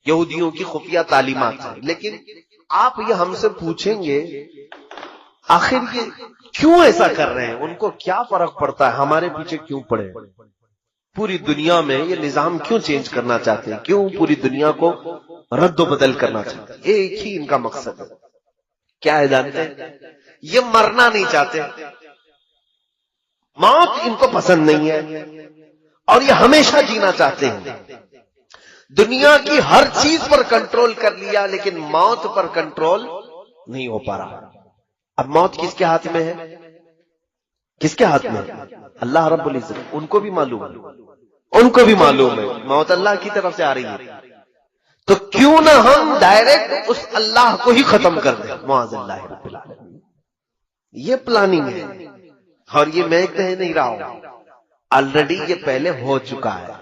یہودیوں کی خفیہ تعلیمات ہیں۔ لیکن آپ یہ ہم سے پوچھیں گے آخر یہ کیوں ایسا کر رہے ہیں، ان کو کیا فرق پڑتا ہے، ہمارے پیچھے کیوں پڑے؟ پوری دنیا میں یہ نظام کیوں چینج کرنا چاہتے ہیں، کیوں پوری دنیا کو رد و بدل کرنا چاہتے ہیں؟ ایک ہی ان کا مقصد ہے، کیا ہے جانتے ہیں؟ یہ مرنا نہیں چاہتے، موت ان کو پسند نہیں ہے، اور یہ ہمیشہ جینا چاہتے ہیں۔ دنیا کی ہر چیز پر کنٹرول کر لیا لیکن موت پر کنٹرول نہیں ہو پا رہا۔ اب موت کس کے ہاتھ میں ہے؟ کس کے ہاتھ میں ہے؟ اللہ رب العزت۔ ان کو بھی معلوم ہے، ان کو بھی معلوم ہے موت اللہ کی طرف سے آ رہی ہے، تو کیوں نہ ہم ڈائریکٹ اس اللہ کو ہی ختم کر دیں، معاذ اللہ رب العالمین۔ یہ پلاننگ ہے، اور یہ میں کہہ نہیں رہا ہوں، آلریڈی یہ پہلے ہو چکا ہے۔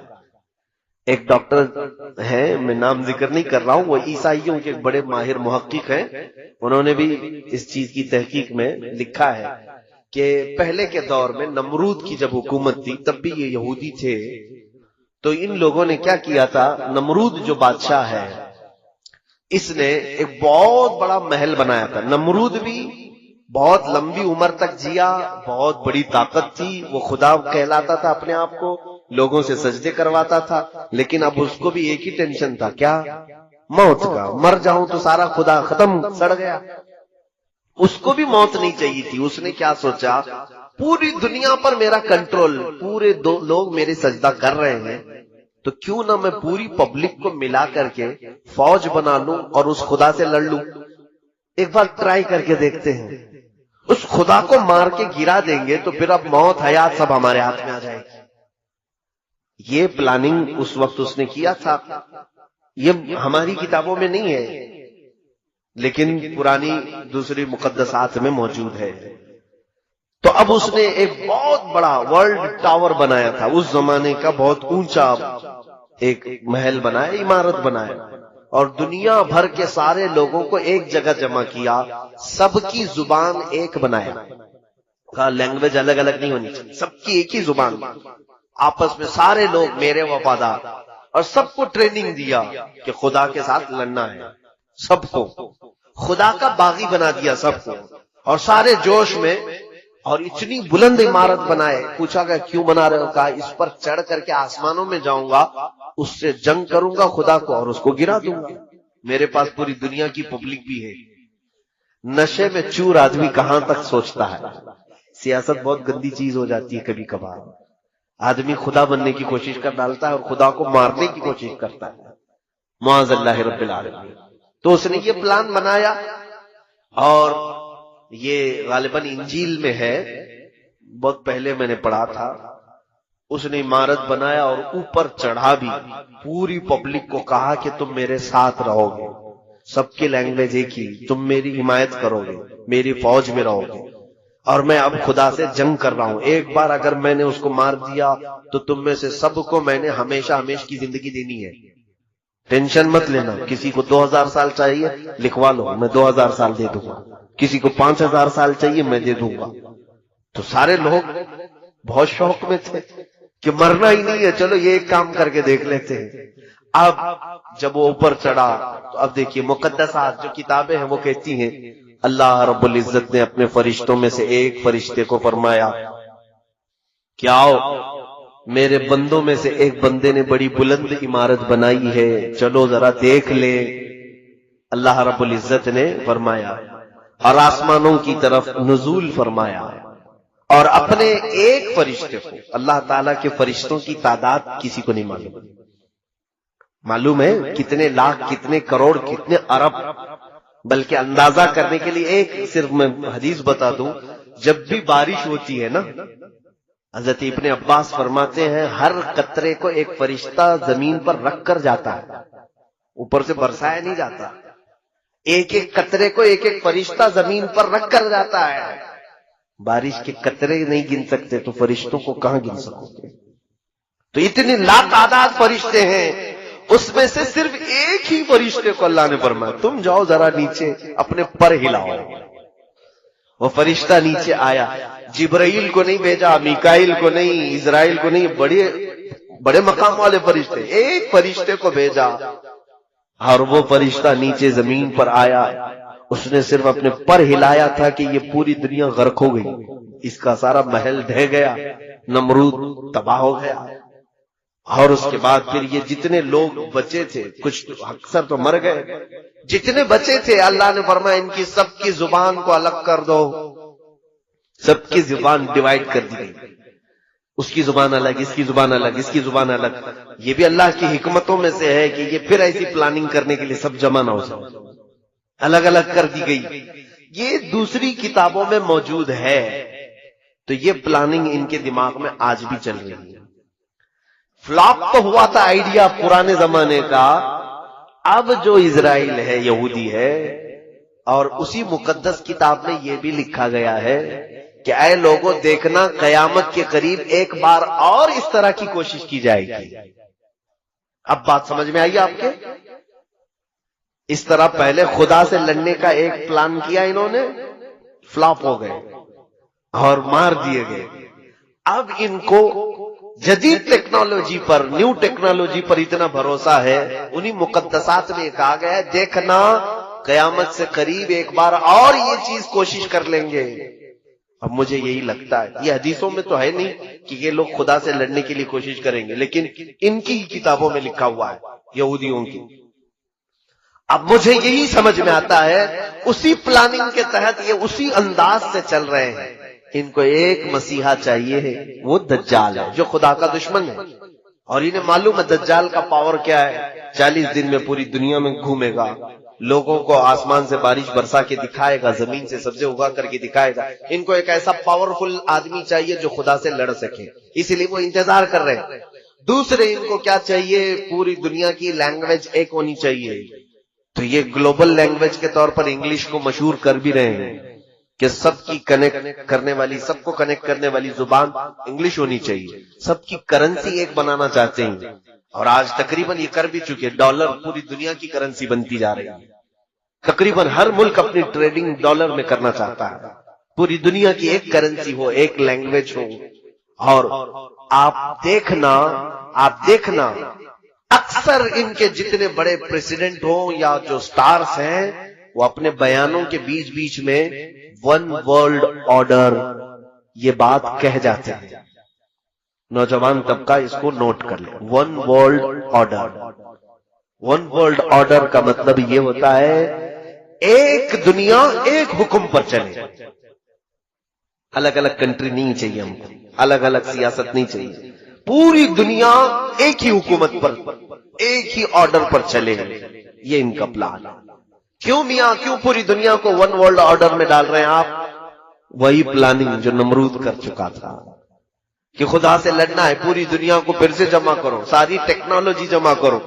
ایک ڈاکٹر ہے، میں نام ذکر نہیں کر رہا ہوں، وہ عیسائیوں کے ایک بڑے ماہر محقق ہیں، انہوں نے بھی اس چیز کی تحقیق میں لکھا ہے کہ پہلے کے دور میں نمرود کی جب حکومت تھی تب بھی یہ یہودی تھے، تو ان لوگوں نے کیا کیا تھا، نمرود جو بادشاہ ہے اس نے ایک بہت بڑا محل بنایا تھا۔ نمرود بھی بہت لمبی عمر تک جیا، بہت بڑی طاقت تھی، وہ خدا کہلاتا تھا اپنے آپ کو، لوگوں سے سجدے کرواتا تھا، لیکن اب اس کو بھی ایک ہی ٹینشن تھا، کیا؟ موت کا، مر جاؤں تو سارا خدا ختم، سڑ گیا۔ اس کو بھی موت نہیں چاہیے تھی، اس نے کیا سوچا، پوری دنیا پر میرا کنٹرول، پورے لوگ میرے سجدہ کر رہے ہیں، تو کیوں نہ میں پوری پبلک کو ملا کر کے فوج بنا لوں اور اس خدا سے لڑ لوں۔ ایک بار ٹرائی کر کے دیکھتے ہیں، اس خدا کو مار کے گرا دیں گے تو پھر اب موت حیات سب ہمارے ہاتھ میں آ جائے گی۔ یہ پلاننگ اس وقت اس نے کیا تھا، یہ ہماری کتابوں میں نہیں ہے لیکن پرانی دوسری مقدسات میں موجود ہے۔ تو اب اس نے ایک بہت بڑا ورلڈ ٹاور بنایا تھا، اس زمانے کا بہت اونچا ایک محل بنایا، عمارت بنایا، اور دنیا بھر کے سارے لوگوں کو ایک جگہ جمع کیا، سب کی زبان ایک بنایا، کہا لینگویج الگ الگ نہیں ہونی چاہیے، سب کی ایک ہی زبان، آپس میں سارے لوگ میرے وفادار، اور سب کو ٹریننگ دیا کہ خدا کے ساتھ لڑنا ہے، سب کو خدا کا باغی بنا دیا سب کو، اور سارے جوش میں، اور اتنی بلند عمارت بنائے۔ پوچھا کہ کیوں بنا رہے ہو؟ کہا اس پر چڑھ کر کے آسمانوں میں جاؤں گا، اس سے جنگ کروں گا خدا کو اور اس کو گرا دوں گا، میرے پاس پوری دنیا کی پبلک بھی ہے۔ نشے میں چور آدمی کہاں تک سوچتا ہے، سیاست بہت گندی چیز ہو جاتی ہے کبھی کبھار، آدمی خدا بننے کی کوشش کر ڈالتا ہے اور خدا کو مارنے کی کوشش کرتا ہے، معاذ اللہ رب العالمین۔ تو اس نے یہ پلان بنایا، اور یہ غالباً انجیل میں ہے، بہت پہلے میں نے پڑھا تھا اس نے عمارت بنایا اور اوپر چڑھا بھی، پوری پبلک کو کہا کہ تم میرے ساتھ رہو گے، سب کی لینگویج ایک ہی، تم میری حمایت کرو گے، میری فوج میں رہو گے، اور میں اب خدا سے جنگ کر رہا ہوں، ایک بار اگر میں نے اس کو مار دیا تو تم میں سے سب کو میں نے ہمیشہ کی زندگی دینی ہے، ٹینشن مت لینا، کسی کو 2000 سال چاہیے لکھوا لو، میں 2000 سال دے دوں گا، کسی کو 5000 سال چاہیے میں دے دوں گا۔ تو سارے لوگ بہت شوق میں تھے کہ مرنا ہی نہیں ہے، چلو یہ ایک کام کر کے دیکھ لیتے ہیں۔ اب جب وہ اوپر چڑھا تو اب دیکھیے مقدسات جو کتابیں ہیں وہ کہتی ہیں اللہ رب العزت نے اپنے فرشتوں میں سے ایک فرشتے کو فرمایا کہ آؤ، میرے بندوں میں سے ایک بندے نے بڑی بلند عمارت بنائی ہے، چلو ذرا دیکھ لے۔ اللہ رب العزت نے فرمایا اور آسمانوں کی طرف نزول فرمایا، اور اپنے ایک فرشتے کو، اللہ تعالیٰ کے فرشتوں کی تعداد کسی کو نہیں معلوم ہے کتنے لاکھ، کتنے کروڑ، کتنے ارب، بلکہ اندازہ کرنے کے لیے ایک صرف میں حدیث بتا دوں، جب بھی بارش ہوتی ہے نا، حضرت ابن عباس فرماتے ہیں ہر قطرے کو ایک فرشتہ زمین پر رکھ کر جاتا ہے، اوپر سے برسایا نہیں جاتا، ایک ایک قطرے کو ایک ایک فرشتہ زمین پر رکھ کر جاتا ہے۔ بارش کے قطرے نہیں گن سکتے تو فرشتوں کو کہاں گن سکو گے؟ تو اتنے لاتعداد فرشتے ہیں، اس میں سے صرف ایک ہی فرشتے کو اللہ نے فرمایا تم جاؤ ذرا نیچے اپنے پر ہلاؤ۔ وہ فرشتہ نیچے آیا، جبرائیل کو نہیں بھیجا، میکائیل کو نہیں، اسرائیل کو نہیں، بڑے مقام والے فرشتے، ایک فرشتے کو بھیجا، اور وہ فرشتہ نیچے زمین پر آیا، اس نے صرف اپنے پر ہلایا تھا کہ یہ پوری دنیا غرق ہو گئی، اس کا سارا محل ڈھہ گیا، نمرود تباہ ہو گیا، اور اس کے بعد پھر یہ جتنے لوگ بچے تھے، کچھ اکثر تو مر گئے، جتنے بچے تھے اللہ نے فرمایا ان کی سب کی زبان کو الگ کر دو، سب کی زبان ڈیوائیڈ کر دی گئی، اس کی زبان الگ، اس کی زبان الگ، اس کی زبان الگ۔ یہ بھی اللہ کی حکمتوں میں سے ہے کہ یہ پھر ایسی پلاننگ کرنے کے لیے سب جمع نہ ہو جائے، الگ الگ کر دی گئی۔ یہ دوسری کتابوں میں موجود ہے، تو یہ پلاننگ ان کے دماغ میں آج بھی چل رہی ہے۔ فلاپ تو ہوا تھا آئیڈیا پرانے زمانے کا، اب جو اسرائیل ہے، یہودی ہے، اور اسی مقدس کتاب میں یہ بھی لکھا گیا ہے کہ اے لوگوں دیکھنا قیامت کے قریب ایک بار اور اس طرح کی کوشش کی جائے گی۔ اب بات سمجھ میں آئی آپ کے؟ اس طرح پہلے خدا سے لڑنے کا ایک پلان کیا انہوں نے، فلاپ ہو گئے اور مار دیے گئے۔ اب ان کو جدید ٹیکنالوجی پر، نیو ٹیکنالوجی پر اتنا بھروسہ ہے، انہی مقدسات میں کہا گیا ہے دیکھنا قیامت سے قریب ایک بار اور یہ چیز کوشش کر لیں گے۔ اب مجھے یہی لگتا ہے، یہ حدیثوں میں تو ہے نہیں کہ یہ لوگ خدا سے لڑنے کے لیے کوشش کریں گے، لیکن ان کی کتابوں میں لکھا ہوا ہے، یہودیوں کی۔ اب مجھے یہی سمجھ میں آتا ہے اسی پلاننگ کے تحت یہ اسی انداز سے چل رہے ہیں۔ ان کو ایک مسیحا چاہیے ہے، وہ دجال ہے جو خدا کا دشمن ہے، اور انہیں معلوم ہے دجال کا پاور کیا ہے، 40 دن میں پوری دنیا میں گھومے گا، لوگوں کو آسمان سے بارش برسا کے دکھائے گا، زمین سے سبزے اگا کر کے دکھائے گا۔ ان کو ایک ایسا پاورفل آدمی چاہیے جو خدا سے لڑ سکے، اسی لیے وہ انتظار کر رہے ہیں۔ دوسرے ان کو کیا چاہیے، پوری دنیا کی لینگویج ایک ہونی چاہیے، تو یہ گلوبل لینگویج کے طور پر انگلش کو مشہور کر بھی رہے ہیں کہ سب کی کنیکٹ کرنے والی، سب کو کنیکٹ کرنے والی زبان انگلش ہونی چاہیے، سب کی کرنسی ایک بنانا چاہتے ہیں، اور آج تقریباً یہ کر بھی چکے، ڈالر پوری دنیا کی کرنسی بنتی جا رہی ہے، تقریباً ہر ملک اپنی ٹریڈنگ ڈالر میں کرنا چاہتا ہے، پوری دنیا کی ایک کرنسی ہو، ایک لینگویج ہو۔ اور آپ دیکھنا اکثر ان کے جتنے بڑے پریزیڈنٹ ہوں یا جو سٹارز ہیں، وہ اپنے بیانوں کے بیچ بیچ میں ون ورلڈ آرڈر یہ بات کہہ جاتے ہیں۔ نوجوان طبقہ اس کو نوٹ کر لے، one world order. One world order کا مطلب یہ ہوتا ہے ایک دنیا ایک حکم پر چلے، الگ الگ کنٹری نہیں چاہیے ہم کو، الگ الگ سیاست نہیں چاہیے، پوری دنیا ایک ہی حکومت پر، ایک ہی آرڈر پر چلے، یہ ان کا پلان ہے۔ کیوں میاں، کیوں پوری دنیا کو ون ورلڈ آرڈر میں ڈال رہے ہیں آپ؟ وہی پلاننگ جو نمرود کر چکا تھا کہ خدا سے لڑنا ہے، پوری دنیا کو پھر سے جمع کرو، ساری ٹیکنالوجی جمع کرو،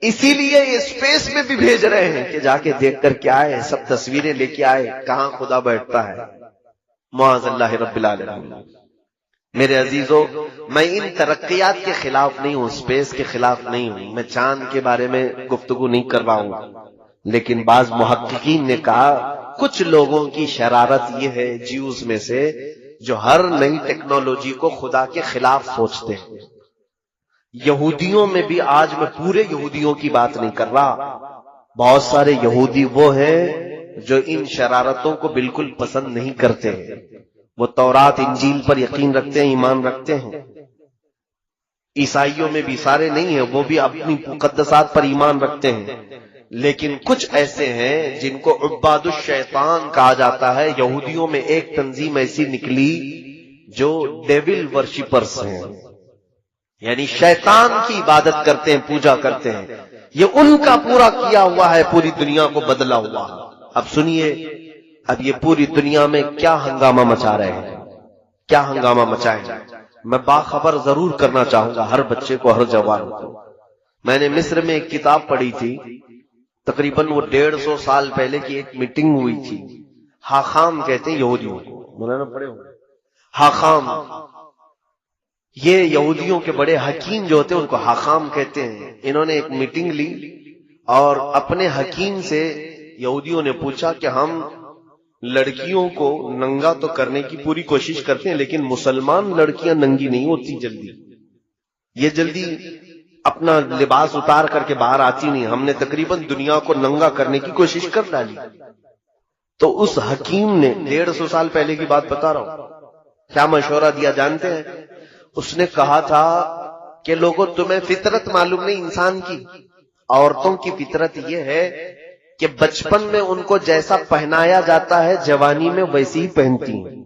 اسی لیے یہ اسپیس میں بھی بھیج رہے ہیں کہ جا کے دیکھ کر کیا ہے، سب تصویریں لے کے آئے کہاں خدا بیٹھتا ہے۔ معاذ اللہ رب العالمین۔ میرے عزیزو، میں ان ترقیات کے خلاف نہیں ہوں، اسپیس کے خلاف نہیں ہوں، میں چاند کے بارے میں گفتگو نہیں کر رہا ہوں، لیکن بعض محققین نے کہا کچھ لوگوں کی شرارت یہ ہے جیوز میں سے، جو ہر نئی ٹیکنالوجی کو خدا کے خلاف سوچتے ہیں۔ یہودیوں میں بھی، آج میں پورے یہودیوں کی بات نہیں کر رہا، بہت سارے یہودی وہ ہیں جو ان شرارتوں کو بالکل پسند نہیں کرتے ہیں، وہ تورات انجیل پر یقین رکھتے ہیں، ایمان رکھتے ہیں۔ عیسائیوں میں بھی سارے نہیں ہیں، وہ بھی اپنی مقدسات پر ایمان رکھتے ہیں، لیکن کچھ ایسے ہیں جن کو عباد الشیطان کہا جاتا ہے۔ یہودیوں میں ایک تنظیم ایسی نکلی جو ڈیول ورشپرز ہیں، یعنی شیطان کی عبادت کرتے ہیں، پوجا کرتے ہیں۔ یہ ان کا پورا کیا ہوا ہے، پوری دنیا کو بدلا ہوا۔ اب سنیے، اب یہ پوری دنیا میں کیا ہنگامہ مچا رہے ہیں، کیا ہنگامہ مچائیں گے۔ میں باخبر ضرور کرنا چاہوں گا ہر بچے کو، ہر جوان کو۔ میں نے مصر میں ایک کتاب پڑھی تھی، تقریباً وہ 150 سال پہلے کی ایک میٹنگ ہوئی تھی۔ حاخام کہتے ہیں یہودیوں کو، مولانا پڑھے ہوں گے، حاخام۔ یہ یہودیوں کے بڑے حکیم جو ہوتے ہیں ان کو حاخام کہتے ہیں۔ انہوں نے ایک میٹنگ لی اور اپنے حکیم سے یہودیوں نے پوچھا کہ ہم لڑکیوں کو ننگا تو کرنے کی پوری کوشش کرتے ہیں، لیکن مسلمان لڑکیاں ننگی نہیں ہوتی جلدی، یہ جلدی اپنا لباس اتار کر کے باہر آتی نہیں، ہم نے تقریباً دنیا کو ننگا کرنے کی کوشش کر ڈالی۔ تو اس حکیم نے 150 سال پہلے کی بات بتا رہا ہوں، کیا مشورہ دیا جانتے ہیں؟ اس نے کہا تھا کہ لوگوں تمہیں فطرت معلوم نہیں انسان کی، عورتوں کی فطرت یہ ہے کہ بچپن میں ان کو جیسا پہنایا جاتا ہے جوانی میں ویسی ہی پہنتی ہیں۔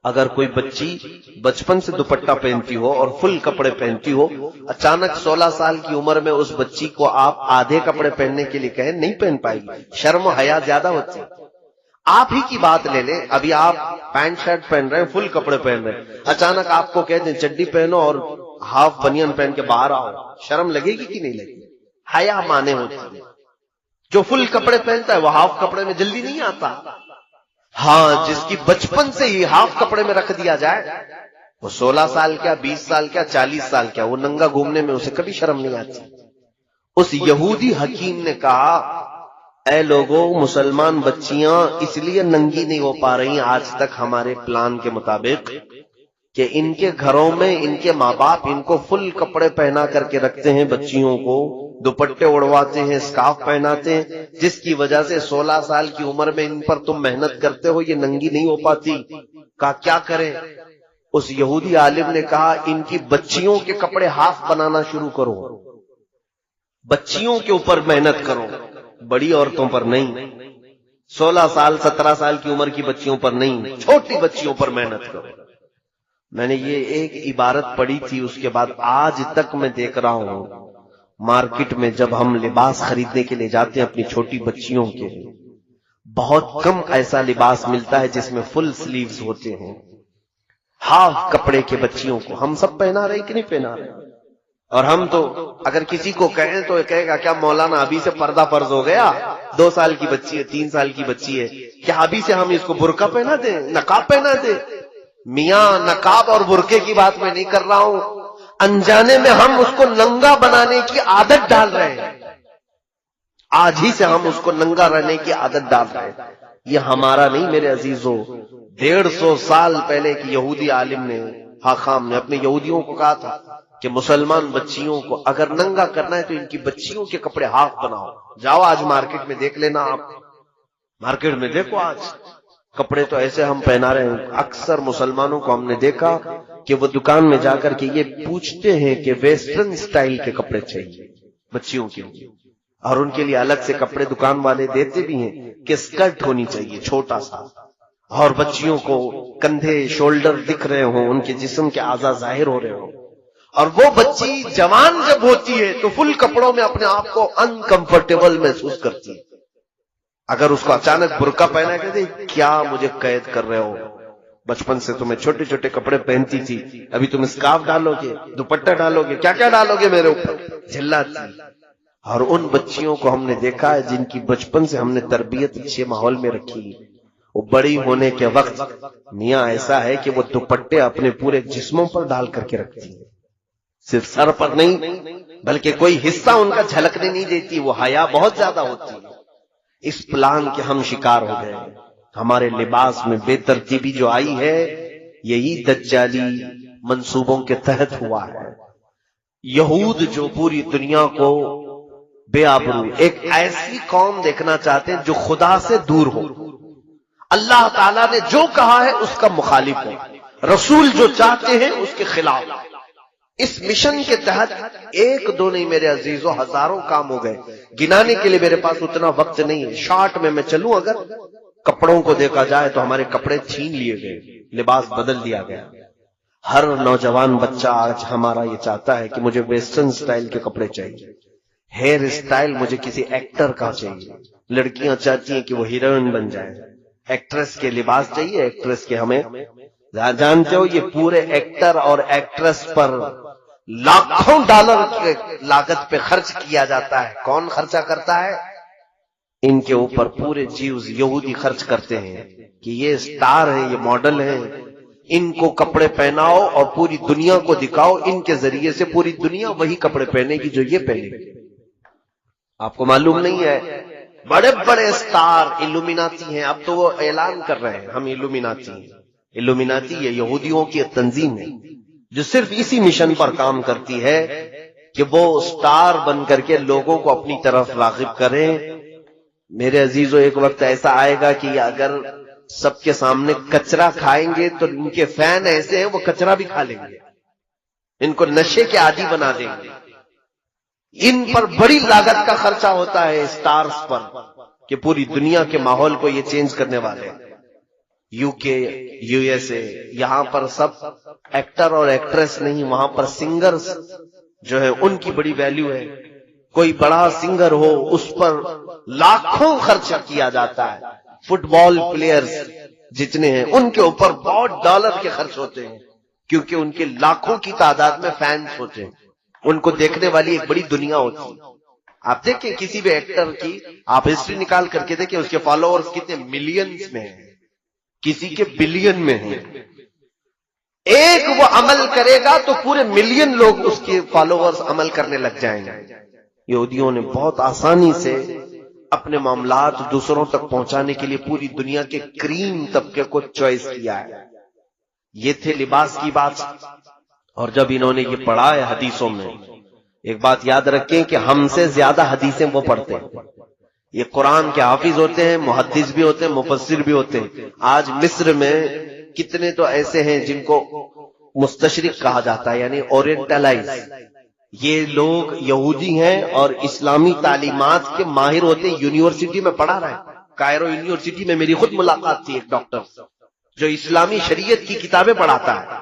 اگر کوئی بچی بچپن سے دوپٹہ پہنتی ہو اور فل کپڑے پہنتی ہو، اچانک 16 سال کی عمر میں اس بچی کو آپ آدھے کپڑے پہننے کے لیے کہیں، نہیں پہن پائے گی، شرم و حیا زیادہ ہوتی ہے۔ آپ ہی کی بات لے لیں، ابھی آپ پینٹ شرٹ پہن رہے ہیں، فل کپڑے پہن رہے ہیں، اچانک آپ کو کہہ دیں چڈی پہنو اور ہاف بنیان پہن کے باہر آؤ، شرم لگے گی کہ نہیں لگے گی؟ حیا مانے ہوتی ہے۔ جو فل کپڑے پہنتا ہے وہ ہاف کپڑے میں جلدی نہیں آتا۔ ہاں، جس کی بچپن سے ہی ہاف کپڑے میں رکھ دیا جائے، وہ 16 سال کیا، 20 سال کیا، 40 سال کیا، وہ ننگا گھومنے میں اسے کبھی شرم نہیں آتی۔ اس یہودی حکیم نے کہا، اے لوگوں، مسلمان بچیاں اس لیے ننگی نہیں ہو پا رہی آج تک ہمارے پلان کے مطابق کہ ان کے گھروں میں ان کے ماں باپ ان کو فل کپڑے پہنا کر کے رکھتے ہیں، بچیوں کو دوپٹے اڑواتے ہیں، اسکارف پہناتے ہیں، جس کی وجہ سے 16 سال کی عمر میں ان پر تم محنت کرتے ہو، یہ ننگی نہیں ہو پاتی۔ کہا کیا کریں؟ اس یہودی عالم نے کہا ان کی بچیوں کے کپڑے ہاف بنانا شروع کرو، بچیوں کے اوپر محنت کرو، بڑی عورتوں پر نہیں، 16 سال 17 سال کی عمر کی بچیوں پر نہیں، چھوٹی بچیوں پر محنت کرو۔ میں نے یہ ایک عبارت پڑھی تھی، اس کے بعد آج تک میں دیکھ رہا ہوں مارکیٹ میں جب ہم لباس خریدنے کے لیے جاتے ہیں اپنی چھوٹی بچیوں کے، بہت کم ایسا لباس ملتا ہے جس میں فل سلیوز ہوتے ہیں، ہاف کپڑے کے بچیوں کو ہم سب پہنا رہے کہ نہیں پہنا رہے؟ اور ہم تو اگر کسی کو کہیں تو کہے گا کیا مولانا ابھی سے پردہ فرض ہو گیا، 2 سال کی بچی ہے، 3 سال کی بچی ہے، کیا ابھی سے ہم اس کو برقع پہنا دیں، نقاب پہنا دیں؟ میاں، نقاب اور برقعے کی بات میں نہیں کر رہا ہوں، انجانے میں ہم اس کو ننگا بنانے کی عادت ڈال رہے ہیں، آج ہی سے ہم اس کو ننگا رہنے کی عادت ڈال رہے ہیں۔ یہ ہمارا نہیں میرے عزیزوں، 150 سال پہلے کی یہودی عالم نے، حاخام نے اپنے یہودیوں کو کہا تھا کہ مسلمان بچیوں کو اگر ننگا کرنا ہے تو ان کی بچیوں کے کپڑے ہاف بناؤ۔ جاؤ آج مارکیٹ میں دیکھ لینا، آپ مارکیٹ میں دیکھو آج کپڑے تو ایسے ہم پہنا رہے ہیں۔ اکثر مسلمانوں کو ہم نے دیکھا کہ وہ دکان میں جا کر کے یہ پوچھتے ہیں کہ ویسٹرن سٹائل کے کپڑے چاہیے بچیوں کے لیے، اور ان کے لیے الگ سے کپڑے دکان والے دیتے بھی ہیں کہ اسکرٹ ہونی چاہیے چھوٹا سا، اور بچیوں کو کندھے شولڈر دکھ رہے ہوں، ان کے جسم کے اعضاء ظاہر ہو رہے ہوں۔ اور وہ بچی جوان جب ہوتی ہے تو فل کپڑوں میں اپنے آپ کو انکمفرٹیبل محسوس کرتی ہے۔ اگر اس کو اچانک برقع پہنا کہتے کیا مجھے قید کر رہے ہو، بچپن سے تمہیں چھوٹے چھوٹے کپڑے پہنتی تھی، ابھی تم اسکارف ڈالو گے، دوپٹہ ڈالو گے، کیا کیا ڈالو گے میرے اوپر، جھلاتی۔ اور ان بچیوں کو ہم نے دیکھا ہے جن کی بچپن سے ہم نے تربیت اچھے ماحول میں رکھی، وہ بڑی ہونے کے وقت میاں ایسا ہے کہ وہ دوپٹے اپنے پورے جسموں پر ڈال کر کے رکھتی ہیں، صرف سر پر نہیں بلکہ کوئی حصہ ان کا جھلکنے نہیں دیتی، وہ حیا بہت زیادہ ہوتی ہے۔ اس پلان کے ہم شکار ہو گئے، ہمارے لباس میں بے ترتیبی جو آئی ہے یہی دجالی منصوبوں کے تحت ہوا ہے۔ یہود جو پوری دنیا کو بے آبرو، ایک ایسی قوم دیکھنا چاہتے ہیں جو خدا سے دور ہو، اللہ تعالیٰ نے جو کہا ہے اس کا مخالف ہو، رسول جو چاہتے ہیں اس کے خلاف۔ اس مشن کے تحت ایک دو نہیں میرے عزیزوں، ہزاروں کام ہو گئے، گنانے کے لیے میرے پاس اتنا وقت نہیں ہے۔ شارٹ میں چلوں، اگر کپڑوں کو دیکھا جائے تو ہمارے کپڑے چھین لیے گئے، لباس بدل دیا گیا۔ ہر نوجوان بچہ آج ہمارا یہ چاہتا ہے کہ مجھے ویسٹرن سٹائل کے کپڑے چاہیے، ہیئر سٹائل مجھے کسی ایکٹر کا چاہیے، لڑکیاں چاہتی ہیں کہ وہ ہیروئن بن جائیں، ایکٹریس کے لباس چاہیے، ایکٹریس کے ہمیں جانتے ہو یہ پورے ایکٹر اور ایکٹریس پر لاکھوں ڈالر کی لاگت پہ خرچ کیا جاتا ہے۔ کون خرچہ کرتا ہے؟ ان کے اوپر پورے جیوز یہودی خرچ کرتے ہیں کہ یہ سٹار ہیں، یہ ماڈل ہیں، ان کو کپڑے پہناؤ اور پوری دنیا کو دکھاؤ، ان کے ذریعے سے پوری دنیا وہی کپڑے پہنے گی جو یہ پہنے گی۔ آپ کو معلوم نہیں ہے بڑے بڑے سٹار الومیناتی ہیں، اب تو وہ اعلان کر رہے ہیں ہم الومیناتی ہیں۔ الومیناتی یہ یہودیوں کی تنظیم ہے جو صرف اسی مشن پر کام کرتی ہے کہ وہ سٹار بن کر کے لوگوں کو اپنی طرف راغب کریں۔ میرے عزیزوں، ایک وقت ایسا آئے گا کہ اگر سب کے سامنے کچرا کھائیں گے تو ان کے فین ایسے ہیں وہ کچرا بھی کھا لیں گے، ان کو نشے کے عادی بنا دیں گے۔ ان پر بڑی لاگت کا خرچہ ہوتا ہے سٹارز پر کہ پوری دنیا کے ماحول کو یہ چینج کرنے والے ہیں۔ یو کے، یو ایس اے، یہاں پر سب ایکٹر اور ایکٹریس نہیں، وہاں پر سنگرز جو ہے ان کی بڑی ویلیو ہے۔ کوئی بڑا سنگر ہو اس پر لاکھوں خرچہ کیا جاتا ہے۔ فٹ بال پلیئرز جتنے ہیں ان کے اوپر بہت ڈالر کے خرچ ہوتے ہیں کیونکہ ان کے لاکھوں کی تعداد میں فینس ہوتے ہیں، ان کو دیکھنے والی ایک بڑی دنیا ہوتی ہے۔ آپ دیکھیں کسی بھی ایکٹر کی آپ ہسٹری نکال کر کے دیکھیں، اس کے فالوورز کتنے ملینز میں ہیں، کسی کے بلین میں ہیں۔ ایک وہ عمل کرے گا تو پورے ملین لوگ اس کے فالوورز عمل کرنے لگ جائیں گے۔ یہودیوں نے بہت آسانی سے اپنے معاملات دوسروں تک پہنچانے کے لیے پوری دنیا کے کریم طبقے کو چوائس کیا ہے۔ یہ تھے لباس کی بات، اور جب انہوں نے یہ پڑھا ہے حدیثوں میں، ایک بات یاد رکھیں کہ ہم سے زیادہ حدیثیں وہ پڑھتے ہیں۔ یہ قرآن کے حافظ ہوتے ہیں، محدث بھی ہوتے ہیں، مفسر بھی ہوتے ہیں۔ آج مصر میں کتنے تو ایسے ہیں جن کو مستشرق کہا جاتا ہے، یعنی اورینٹلائز۔ یہ لوگ یہودی ہیں اور اسلامی تعلیمات کے ماہر ہوتے ہیں، یونیورسٹی میں پڑھا رہے ہیں۔ کائرو یونیورسٹی میں میری خود ملاقات تھی ایک ڈاکٹر جو اسلامی شریعت کی کتابیں پڑھاتا ہے،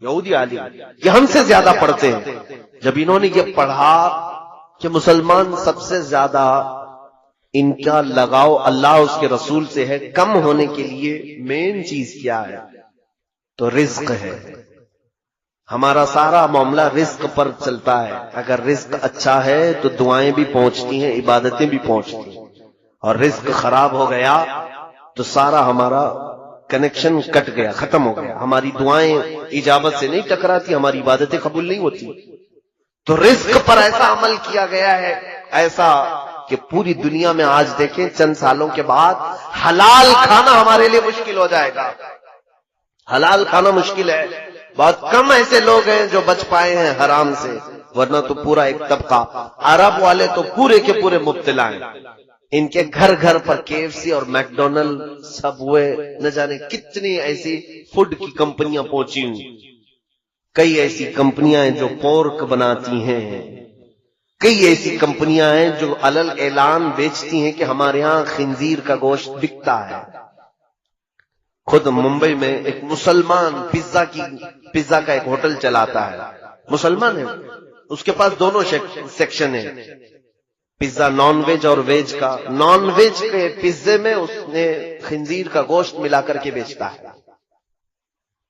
یہودی عالم، یہ ہم سے زیادہ پڑھتے ہیں۔ جب انہوں نے یہ پڑھا کہ مسلمان سب سے زیادہ ان کا لگاؤ اللہ اس کے رسول سے ہے، کم ہونے کے لیے مین چیز کیا ہے تو رزق ہے۔ ہمارا سارا معاملہ رزق پر چلتا ہے، اگر رزق اچھا ہے تو دعائیں بھی پہنچتی ہیں، عبادتیں بھی پہنچتی ہیں، اور رزق خراب ہو گیا تو سارا ہمارا کنیکشن کٹ گیا، ختم ہو گیا، ہماری دعائیں اجابت سے نہیں ٹکراتی، ہماری عبادتیں قبول نہیں ہوتی۔ تو رزق پر ایسا عمل کیا گیا ہے، ایسا کہ پوری دنیا میں آج دیکھیں چند سالوں کے بعد حلال کھانا ہمارے لیے مشکل ہو جائے گا۔ حلال کھانا مشکل ہے، بہت کم ایسے لوگ ہیں جو بچ پائے ہیں حرام سے، ورنہ تو پورا ایک طبقہ، عرب والے تو پورے کے پورے مبتلا ہیں۔ ان کے گھر گھر پر KFC اور میکڈونلڈ، سب وے، نہ جانے کتنی ایسی فوڈ کی کمپنیاں پہنچی ہوئی۔ کئی ایسی کمپنیاں ہیں جو پورک بناتی ہیں، کئی ایسی کمپنیاں ہیں جو علل اعلان بیچتی ہیں کہ ہمارے ہاں خنزیر کا گوشت بکتا ہے۔ خود ممبئی میں ایک مسلمان پیزا کا ایک ہوٹل چلاتا ہے، مسلمان ہے، اس کے پاس دونوں سیکشن ہیں، پیزا نان ویج اور ویج کا۔ نان ویج کے پیزے میں اس نے خنزیر کا گوشت ملا کر کے بیچتا ہے،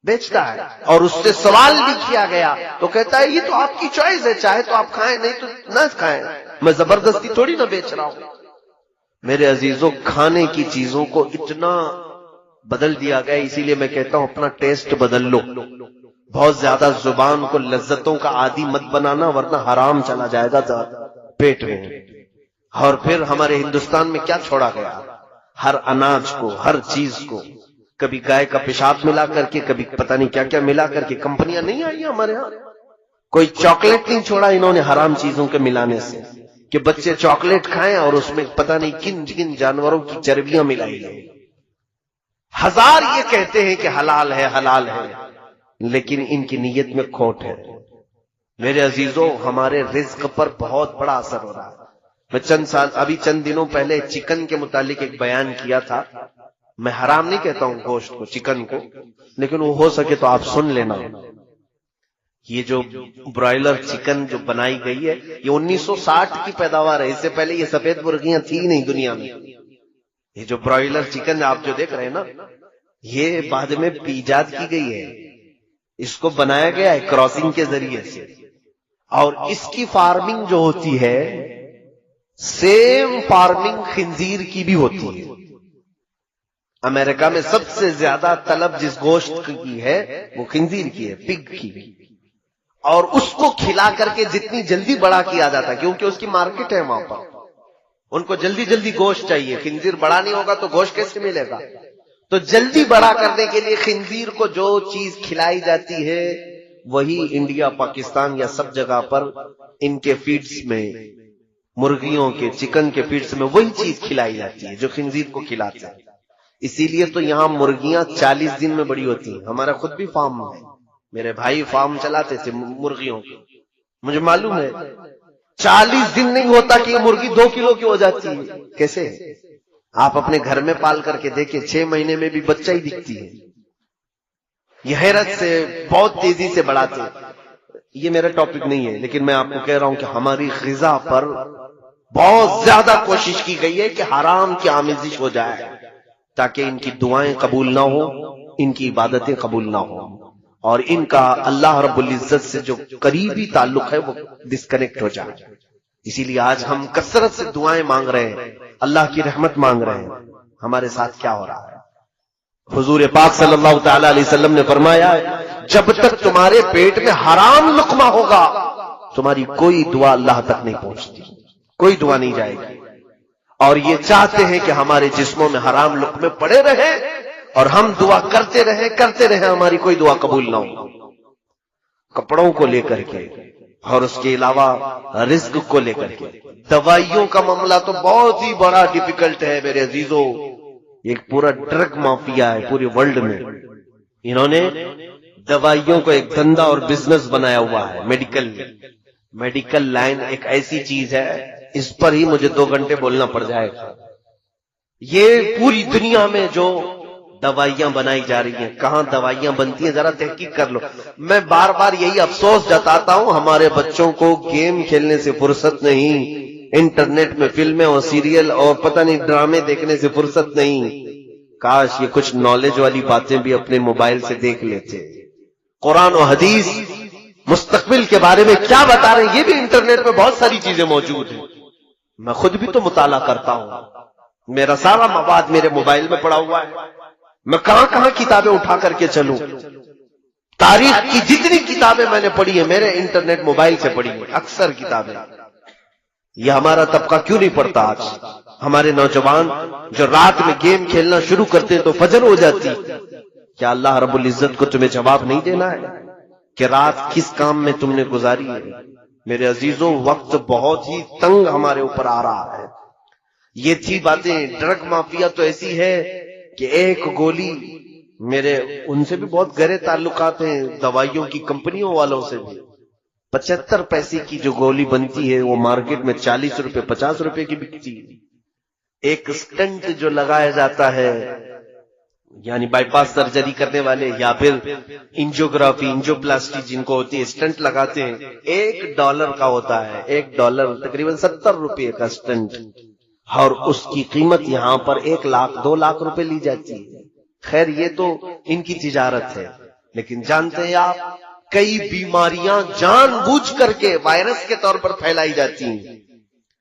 بیچتا ہے، اور اس سے سوال بھی کیا گیا تو کہتا ہے یہ تو آپ کی چوائس ہے، چاہے تو آپ کھائیں نہیں تو نہ کھائیں، میں زبردستی تھوڑی نہ بیچ رہا ہوں۔ میرے عزیزوں، کھانے کی چیزوں کو اتنا بدل دیا گیا، اسی لیے میں کہتا ہوں اپنا ٹیسٹ بدل لو۔ بہت زیادہ زبان کو لذتوں کا عادی مت بنانا، ورنہ حرام چلا جائے گا پیٹ میں۔ اور پھر ہمارے ہندوستان میں کیا چھوڑا گیا؟ ہر اناج کو، ہر چیز کو، کبھی گائے کا پیشاب ملا کر کے، کبھی پتہ نہیں کیا کیا ملا کر کے۔ کمپنیاں نہیں آئی ہمارے ہاں، کوئی چاکلیٹ نہیں چھوڑا انہوں نے حرام چیزوں کے ملانے سے، کہ بچے چاکلیٹ کھائیں اور اس میں پتہ نہیں کن کن جانوروں کی چربیاں ملائی گئی۔ ہزار یہ کہتے ہیں کہ حلال ہے حلال ہے، لیکن ان کی نیت میں کھوٹ ہے۔ میرے عزیزوں، ہمارے رزق پر بہت بڑا اثر ہو رہا ہے۔ میں چند دنوں پہلے چکن کے متعلق ایک بیان کیا تھا۔ میں حرام نہیں کہتا ہوں گوشت کو، چکن کو، لیکن وہ ہو سکے تو آپ سن لینا۔ یہ جو برائلر چکن جو بنائی گئی ہے، یہ 1960 کی پیداوار ہے، اس سے پہلے یہ سفید مرغیاں تھی نہیں دنیا میں۔ یہ جو برائلر چکن آپ جو دیکھ رہے ہیں نا، یہ بعد میں ایجاد کی گئی ہے، اس کو بنایا گیا ہے کراسنگ کے ذریعے سے، اور اس کی فارمنگ جو ہوتی ہے سیم فارمنگ خنزیر کی بھی ہوتی ہے۔ امریکہ میں سب سے زیادہ طلب جس گوشت کی ہے وہ خنزیر کی ہے، پگ کی، اور اس کو کھلا کر کے جتنی جلدی بڑا کیا جاتا ہے، کیونکہ اس کی مارکیٹ ہے وہاں پر، ان کو جلدی جلدی گوشت چاہیے۔ خنزیر بڑا نہیں ہوگا تو گوشت کیسے ملے گا؟ تو جلدی بڑا کرنے کے لیے خنزیر کو جو چیز کھلائی جاتی ہے وہی انڈیا، پاکستان یا سب جگہ پر ان کے فیڈز میں، مرغیوں کے، چکن کے فیڈز میں وہی چیز کھلائی جاتی ہے جو خنزیر کو کھلاتے ہیں۔ اسی لیے تو یہاں مرغیاں 40 دن میں بڑی ہوتی ہیں۔ ہمارا خود بھی فارم ہے، میرے بھائی فارم چلاتے تھے مرغیوں کی، مجھے معلوم ہے 40 دن نہیں ہوتا کہ یہ مرغی 2 کلو کی ہو جاتی ہے۔ کیسے؟ آپ اپنے گھر میں پال کر کے دیکھیں، 6 مہینے میں بھی بچہ ہی دکھتی ہے۔ یہ حیرت سے بہت تیزی سے بڑھاتے ہیں۔ یہ میرا ٹاپک نہیں ہے، لیکن میں آپ کو کہہ رہا ہوں کہ ہماری غذا پر بہت زیادہ کوشش کی گئی ہے کہ حرام کی آمیزش ہو جائے، تاکہ ان کی دعائیں قبول نہ ہو، ان کی عبادتیں قبول نہ ہو، اور ان کا اللہ رب العزت سے جو قریبی تعلق ہے وہ ڈسکنیکٹ ہو جائے۔ اسی لیے آج ہم کثرت سے دعائیں مانگ رہے ہیں، اللہ کی رحمت مانگ رہے ہیں۔ ہمارے ساتھ کیا ہو رہا ہے؟ حضور پاک صلی اللہ تعالی علیہ وسلم نے فرمایا، جب تک تمہارے پیٹ میں حرام لقمہ ہوگا تمہاری کوئی دعا اللہ تک نہیں پہنچتی، کوئی دعا نہیں جائے گی۔ اور یہ چاہتے ہیں کہ ہمارے جسموں میں حرام لقمے پڑے رہیں اور ہم دعا کرتے رہیں، ہماری کوئی دعا قبول نہ ہو۔ کپڑوں کو لے کر کے اور اس کے علاوہ رزق کو لے کر کے، دوائیوں کا معاملہ تو بہت ہی بڑا ڈیفیکلٹ ہے میرے عزیزوں۔ ایک پورا ڈرگ مافیا ہے پورے ورلڈ میں، انہوں نے دوائیوں کو ایک دھندا اور بزنس بنایا ہوا ہے۔ میڈیکل لائن ایک ایسی چیز ہے، اس پر ہی مجھے 2 گھنٹے بولنا پڑ جائے گا۔ یہ پوری دنیا میں جو دوائیاں بنائی جا رہی ہیں، کہاں دوائیاں بنتی ہیں ذرا تحقیق کر لو۔ میں بار بار یہی افسوس جتاتا ہوں، ہمارے بچوں کو گیم کھیلنے سے فرصت نہیں، انٹرنیٹ میں فلمیں اور سیریل اور پتہ نہیں ڈرامے دیکھنے سے فرصت نہیں۔ کاش یہ کچھ نالج والی باتیں بھی اپنے موبائل سے دیکھ لیتے۔ قرآن و حدیث مستقبل کے بارے میں کیا بتا رہے ہیں یہ بھی انٹرنیٹ پہ بہت ساری چیزیں موجود ہیں۔ میں خود بھی تو مطالعہ کرتا ہوں، میرا سارا مواد میرے موبائل میں پڑا ہوا ہے۔ میں کہاں کہاں کتابیں اٹھا کر کے چلوں؟ تاریخ کی جتنی کتابیں میں نے پڑھی ہیں میرے انٹرنیٹ موبائل سے پڑھی ہیں، اکثر کتابیں۔ یہ ہمارا طبقہ کیوں نہیں پڑھتا آج؟ ہمارے نوجوان جو رات میں گیم کھیلنا شروع کرتے ہیں تو فجر ہو جاتی۔ کیا اللہ رب العزت کو تمہیں جواب نہیں دینا ہے کہ رات کس کام میں تم نے گزاری ہے؟ میرے عزیزوں، وقت بہت ہی تنگ ہمارے اوپر آ رہا ہے۔ یہ تھی باتیں۔ ڈرگ مافیا تو ایسی ہے کہ ایک گولی، میرے ان سے بھی بہت گہرے تعلقات ہیں، دوائیوں کی کمپنیوں والوں سے بھی۔ 75 پیسے کی جو گولی بنتی ہے وہ مارکیٹ میں 40 روپے 50 روپے کی بکتی ہے۔ ایک سٹنٹ جو لگایا جاتا ہے، یعنی بائی پاس سرجری کرنے والے یا پھر انجیوگرافی انجیوپلاسٹی جن کو ہوتی ہے، سٹنٹ لگاتے ہیں، $1 کا ہوتا ہے۔ $1 تقریباً 70 روپے کا سٹنٹ، اور اس کی قیمت یہاں پر 1 لاکھ 2 لاکھ روپے لی جاتی ہے۔ خیر یہ تو ان کی تجارت ہے، لیکن جانتے ہیں آپ کئی بیماریاں جان بوجھ کر کے وائرس کے طور پر پھیلائی جاتی ہیں.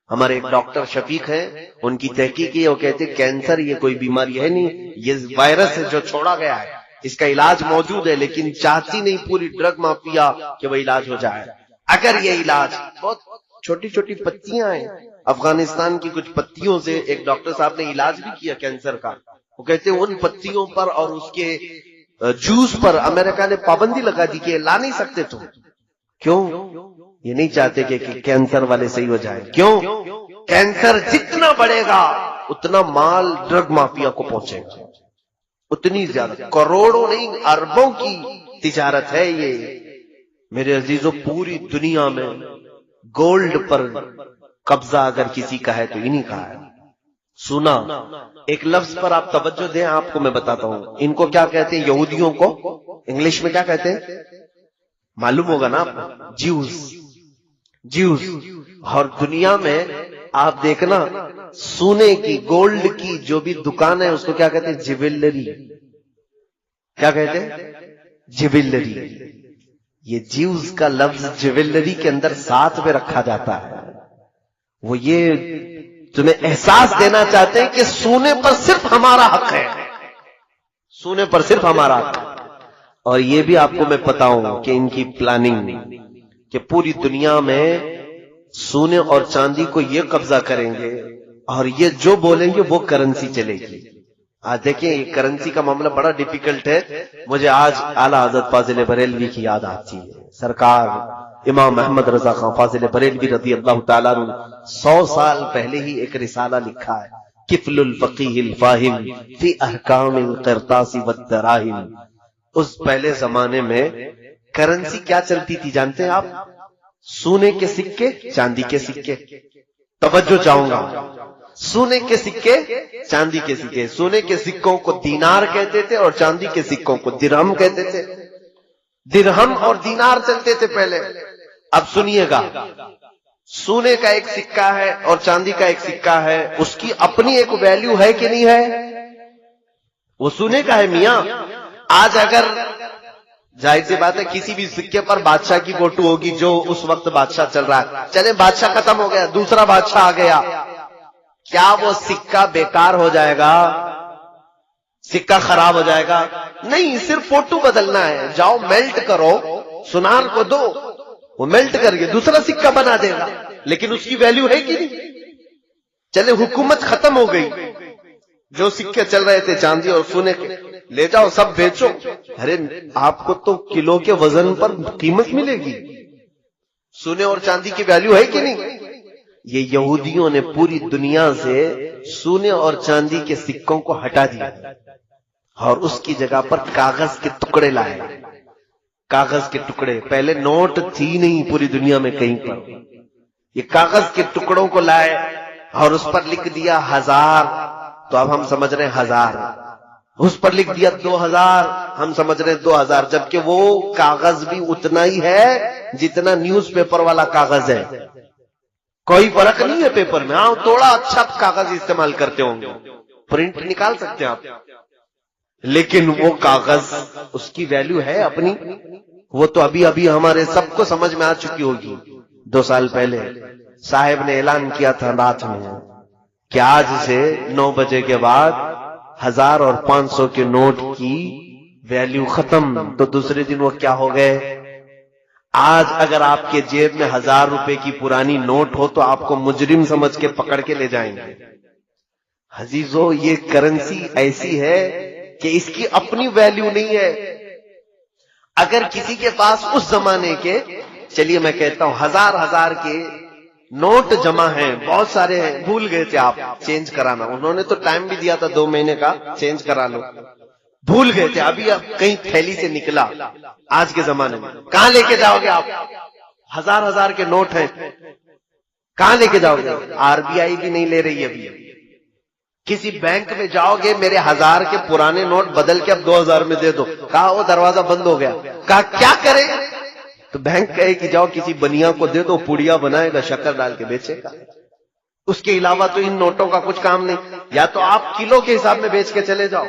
ہمارے ایک ڈاکٹر شفیق ہیں، ان کی تحقیق ہے، وہ کہتے ہیں کینسر یہ کوئی بیماری ہے نہیں، یہ وائرس ہے جو چھوڑا گیا ہے، اس کا علاج موجود ہے، لیکن چاہتی نہیں پوری ڈرگ مافیا کہ وہ علاج ہو جائے. اگر یہ علاج بہت چھوٹی چھوٹی پتیاں ہیں، افغانستان کی کچھ پتیوں سے ایک ڈاکٹر صاحب نے علاج بھی کیا کینسر کا. وہ کہتے ہیں ان پتیوں پر اور اس کے جوس پر امریکہ نے پابندی لگا دی کہ لا نہیں سکتے تم. کیوں؟ یہ نہیں چاہتے کہ کینسر والے صحیح ہو جائیں. کیوں؟ کینسر جتنا بڑھے گا اتنا مال ڈرگ مافیا کو پہنچے گا، اتنی زیادہ، کروڑوں نہیں اربوں کی تجارت ہے یہ. میرے عزیزوں، پوری دنیا میں گولڈ پر قبضہ اگر کسی کا ہے تو انہی کا ہے. سنا ایک لفظ پر آپ توجہ دیں، آپ کو میں بتاتا ہوں. ان کو کیا کہتے ہیں؟ یہودیوں کو انگلش میں کیا کہتے ہیں؟ معلوم ہوگا نا آپ کو، جیوز. اور دنیا میں آپ دیکھنا سونے کی، گولڈ کی جو بھی دکان ہے اس کو کیا کہتے ہیں؟ جیولری. کیا کہتے ہیں؟ جیولری. یہ جیوز کا لفظ جیولری کے اندر ساتھ میں رکھا جاتا ہے. وہ یہ تمہیں احساس دینا چاہتے ہیں کہ سونے پر صرف ہمارا حق ہے، سونے پر صرف ہمارا حق ہے. اور یہ بھی آپ کو میں بتاؤں کہ ان کی پلاننگ کہ پوری دنیا میں سونے اور چاندی کو یہ قبضہ کریں گے اور یہ جو بولیں گے وہ کرنسی چلے گی. آج دیکھیں یہ کرنسی کا معاملہ بڑا ڈیفیکلٹ ہے. مجھے آج اعلیٰ حضرت فاضل بریلوی کی یاد آتی ہے. سرکار امام احمد رضا خان فاضل بریلوی رضی اللہ تعالیٰ عنہ 100 سال پہلے ہی ایک رسالہ لکھا ہے، کفل الفقیہ الفاہم فی احکام القرطاس والدراہم. اس پہلے زمانے میں کرنسی کیا چلتی تھی جانتے ہیں آپ؟ سونے کے سکے، چاندی کے سکے. توجہ چاہوں گا، سونے کے سکے، چاندی کے سکے. سونے کے سکوں کو دینار کہتے تھے اور چاندی کے سکوں کو درہم کہتے تھے. درہم اور دینار چلتے تھے پہلے. اب سنیے گا، سونے کا ایک سکہ ہے اور چاندی کا ایک سکہ ہے، اس کی اپنی ایک ویلیو ہے کہ نہیں ہے؟ وہ سونے کا ہے میاں. آج اگر ظاہر سی بات ہے کسی بھی سکے پر بادشاہ کی فوٹو ہوگی جو اس وقت بادشاہ چل رہا ہے، چلے بادشاہ ختم ہو گیا، دوسرا بادشاہ آ گیا، کیا وہ سکہ بیکار ہو جائے گا؟ سکہ خراب ہو جائے گا؟ نہیں، صرف فوٹو بدلنا ہے. جاؤ میلٹ کرو، سنار کو دو، وہ میلٹ کر کے دوسرا سکہ بنا دے گا. لیکن اس کی ویلیو ہے کہ نہیں؟ چلے حکومت ختم ہو گئی، جو سکے چل رہے تھے چاندی اور سونے کے، لے جاؤ سب بیچو. ارے آپ کو تو کلو کے وزن پر قیمت ملے گی. سونے اور چاندی کی ویلیو ہے کہ نہیں؟ یہ یہودیوں نے پوری دنیا سے سونے اور چاندی کے سکوں کو ہٹا دیا اور اس کی جگہ پر کاغذ کے ٹکڑے لائے. کاغذ کے ٹکڑے، پہلے نوٹ تھی نہیں پوری دنیا میں کہیں پر. یہ کاغذ کے ٹکڑوں کو لائے اور اس پر لکھ دیا 1000، تو اب ہم سمجھ رہے ہیں 1000. اس پر لکھ دیا 2000، ہم سمجھ رہے ہیں 2000، جبکہ وہ کاغذ بھی اتنا ہی ہے جتنا نیوز پیپر والا کاغذ ہے. کوئی فرق نہیں ہے پیپر میں. ہاں تھوڑا اچھا کاغذ استعمال کرتے ہوں گے، پرنٹ نکال سکتے ہیں آپ، لیکن وہ کاغذ اس کی ویلیو ہے اپنی. وہ تو ابھی ابھی ہمارے سب کو سمجھ میں آ چکی ہوگی. 2 سال پہلے صاحب نے اعلان کیا تھا رات میں کہ آج سے 9 بجے کے بعد 1000 اور 500 کے نوٹ کی ویلیو ختم. تو دوسرے دن وہ کیا ہو گئے؟ آج اگر آپ کے جیب میں 1000 روپے کی پرانی نوٹ ہو تو آپ کو مجرم سمجھ کے پکڑ کے لے جائیں گے. عزیزو، یہ کرنسی ایسی ہے کہ اس کی اپنی ویلیو نہیں ہے. اگر کسی کے پاس اس زمانے کے، چلیے میں کہتا ہوں 1000 کے نوٹ جمع ہیں، بہت سارے ہیں، بھول گئے تھے آپ چینج کرانا، انہوں نے تو ٹائم بھی دیا تھا 2 مہینے کا، چینج کرا لو، بھول گئے تھے، ابھی اب کہیں تھیلی سے نکلا. آج کے زمانے میں کہاں لے کے جاؤ گے آپ؟ 1000 کے نوٹ ہیں، کہاں لے کے جاؤ گے؟ RBI بھی نہیں لے رہی ابھی. کسی بینک میں جاؤ گے، میرے 1000 کے پرانے نوٹ بدل کے اب 2000 میں دے دو، کہا وہ دروازہ بند ہو گیا. کہا کیا کرے؟ تو بینک کہے کہ جاؤ کسی بنیا کو دے دو، پوڑیا بنائے گا، شکر ڈال کے بیچے گا. اس کے علاوہ تو ان نوٹوں کا کچھ کام نہیں. یا تو آپ کلو کے حساب میں بیچ کے چلے جاؤ،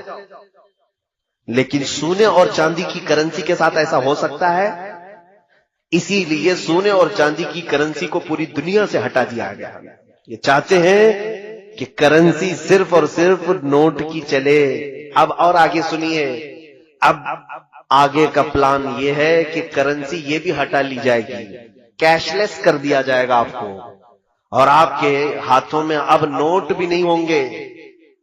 لیکن سونے اور چاندی کی کرنسی کے ساتھ ایسا ہو سکتا ہے؟ اسی لیے سونے اور چاندی کی کرنسی کو پوری دنیا سے ہٹا دیا گیا. یہ چاہتے ہیں کہ کرنسی صرف اور صرف نوٹ کی چلے. اب اور آگے سنیے، اب آگے کا پلان یہ ہے کہ کرنسی یہ بھی ہٹا لی جائے گی، کیش لیس کر دیا جائے گا آپ کو، اور آپ کے ہاتھوں میں اب نوٹ بھی نہیں ہوں گے.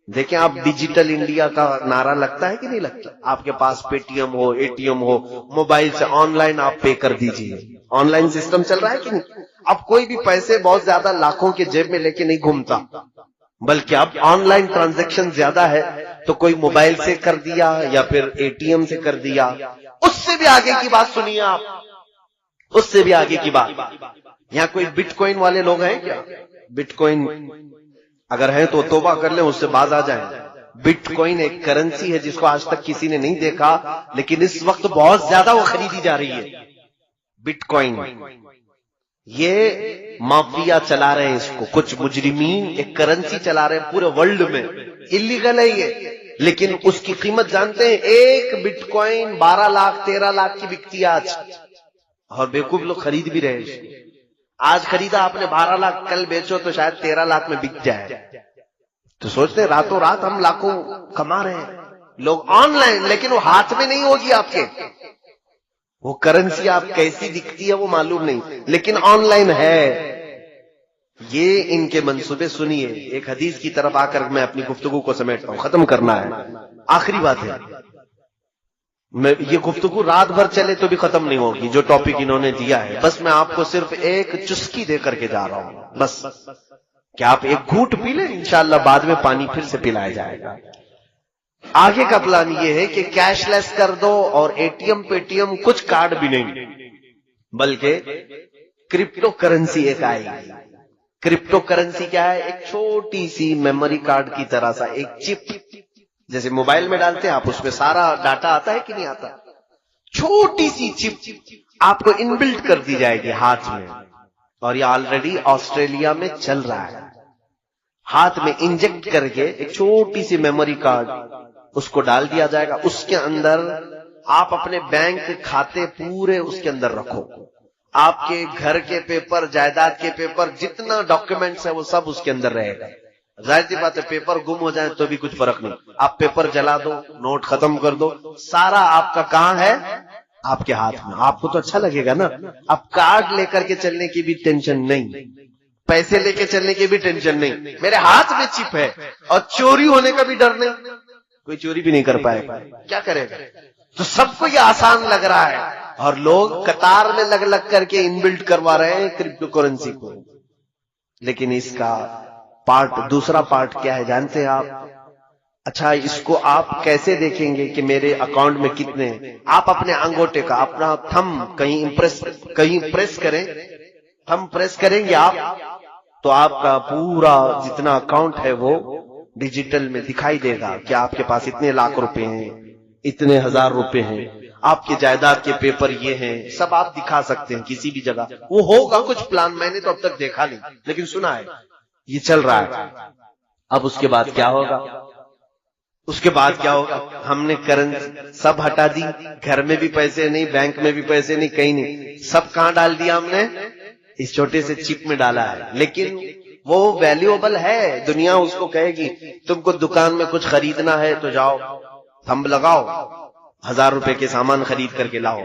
دیکھیں آپ ڈیجیٹل انڈیا کا نعرہ لگتا ہے کہ نہیں لگتا؟ آپ کے پاس پے ٹی ایم ہو، اے ٹی ایم ہو، موبائل سے آن لائن آپ پے کر دیجئے. آن لائن سسٹم چل رہا ہے کہ نہیں؟ اب کوئی بھی پیسے بہت زیادہ لاکھوں کے جیب میں لے کے نہیں گھومتا، بلکہ اب آن لائن ٹرانزیکشن زیادہ ہے تو کوئی موبائل سے کر دیا یا پھر اے ٹی ایم سے کر دیا. اس سے بھی آگے کی بات سنیے آپ، اس سے بھی آگے کی بات. یہاں کوئی بٹ کوئن والے لوگ ہیں کیا؟ بٹ کوئن اگر ہے تو توبہ کر لیں، اس سے باز آ جائیں. بٹ کوئن ایک کرنسی ہے جس کو آج تک کسی نے نہیں دیکھا، لیکن اس وقت بہت زیادہ وہ خریدی جا رہی ہے. بٹ کوئن یہ مافیا چلا رہے ہیں اس کو، کچھ مجرمین ایک کرنسی چلا رہے ہیں پورے ورلڈ میں. اللیگل ہے یہ، لیکن اس کی قیمت جانتے ہیں؟ ایک بٹ کوئن 12 لاکھ 13 لاکھ کی بکتی ہے آج، اور بیوقوف لوگ خرید بھی رہے ہیں. آج خریدا آپ نے 12 لاکھ، کل بیچو تو شاید 13 لاکھ میں بک جائے. تو سوچتے ہیں راتوں رات ہم لاکھوں کما رہے ہیں لوگ آن لائن، لیکن وہ ہاتھ میں نہیں ہوگی آپ کے. وہ کرنسی آپ کیسی دکھتی ہے وہ معلوم نہیں، لیکن آن لائن ہے. یہ ان کے منصوبے سنیے. ایک حدیث کی طرف آ کر میں اپنی گفتگو کو سمیٹتا ہوں، ختم کرنا ہے، آخری بات ہے. یہ گفتگو رات بھر چلے تو بھی ختم نہیں ہوگی جو ٹاپک انہوں نے دیا ہے. بس میں آپ کو صرف ایک چسکی دے کر کے جا رہا ہوں، بس کہ آپ ایک گھونٹ پی لیں، انشاءاللہ بعد میں پانی پھر سے پلایا جائے گا. آگے کا پلان یہ ہے کہ کیش لیس کر دو، اور A T M Paytm کچھ کارڈ بھی نہیں، بلکہ کرپٹو کرنسی ایک آئے گی. کرپٹو کرنسی کیا ہے؟ ایک چھوٹی سی میموری کارڈ کی طرح سا ایک چپ، جیسے موبائل میں ڈالتے ہیں آپ، اس میں سارا ڈاٹا آتا ہے کہ نہیں آتا؟ چھوٹی سی چپ آپ کو ان بلٹ کر دی جائے گی ہاتھ میں، اور یہ آلریڈی آسٹریلیا میں چل رہا ہے. ہاتھ میں انجیکٹ کر کے ایک چھوٹی سی میموری کارڈ اس کو ڈال دیا جائے گا. اس کے اندر آپ اپنے بینک کھاتے پورے اس کے اندر رکھو، آپ کے گھر کے پیپر، جائیداد کے پیپر، جتنا ڈاکیومنٹس ہے وہ سب اس کے اندر رہے گا. ظاہر سی بات ہے پیپر گم ہو جائیں تو بھی کچھ فرق نہیں، آپ پیپر جلا دو، نوٹ ختم کر دو، سارا آپ کا کہاں ہے؟ آپ کے ہاتھ میں. آپ کو تو اچھا لگے گا نا. اب کارڈ لے کر کے چلنے کی بھی ٹینشن نہیں، پیسے لے کے چلنے کی بھی ٹینشن نہیں، میرے ہاتھ میں چپ ہے، اور چوری ہونے کا بھی ڈر نہیں، کوئی چوری بھی نہیں کر پائے گا. کیا کرے گا؟ تو سب کو یہ آسان لگ رہا ہے، اور لوگ قطار میں لگ لگ کر کے ان بلٹ کروا رہے ہیں کرپٹو کرنسی کو. لیکن اس کا دوسرا پارٹ کیا ہے جانتے ہیں آپ؟ اچھا اس کو آپ کیسے دیکھیں گے کہ میرے اکاؤنٹ میں کتنے؟ آپ اپنے انگوٹے کا اپنا تھم کہیں پریس کریں، تھم پریس کریں گے آپ تو آپ کا پورا جتنا اکاؤنٹ ہے وہ ڈیجیٹل میں دکھائی دے گا کہ آپ کے پاس اتنے لاکھ روپے ہیں، اتنے ہزار روپے ہیں، آپ کے جائیداد کے پیپر یہ ہیں، سب آپ دکھا سکتے ہیں کسی بھی جگہ. وہ ہوگا کچھ پلان، میں نے تو اب تک دیکھا نہیں، لیکن سنا ہے یہ چل رہا ہے. اب اس کے بعد کیا ہوگا؟ اس کے بعد کیا ہوگا؟ ہم نے کرنسی سب ہٹا دی، گھر میں بھی پیسے نہیں، بینک میں بھی پیسے نہیں، کہیں نہیں، سب کہاں ڈال دیا ہم نے؟ اس چھوٹے سے چپ میں ڈالا ہے. لیکن وہ ویلیوبل ہے، دنیا اس کو کہے گی تم کو دکان میں کچھ خریدنا ہے تو جاؤ تھم لگاؤ، 1000 روپے کے سامان خرید کر کے لاؤ.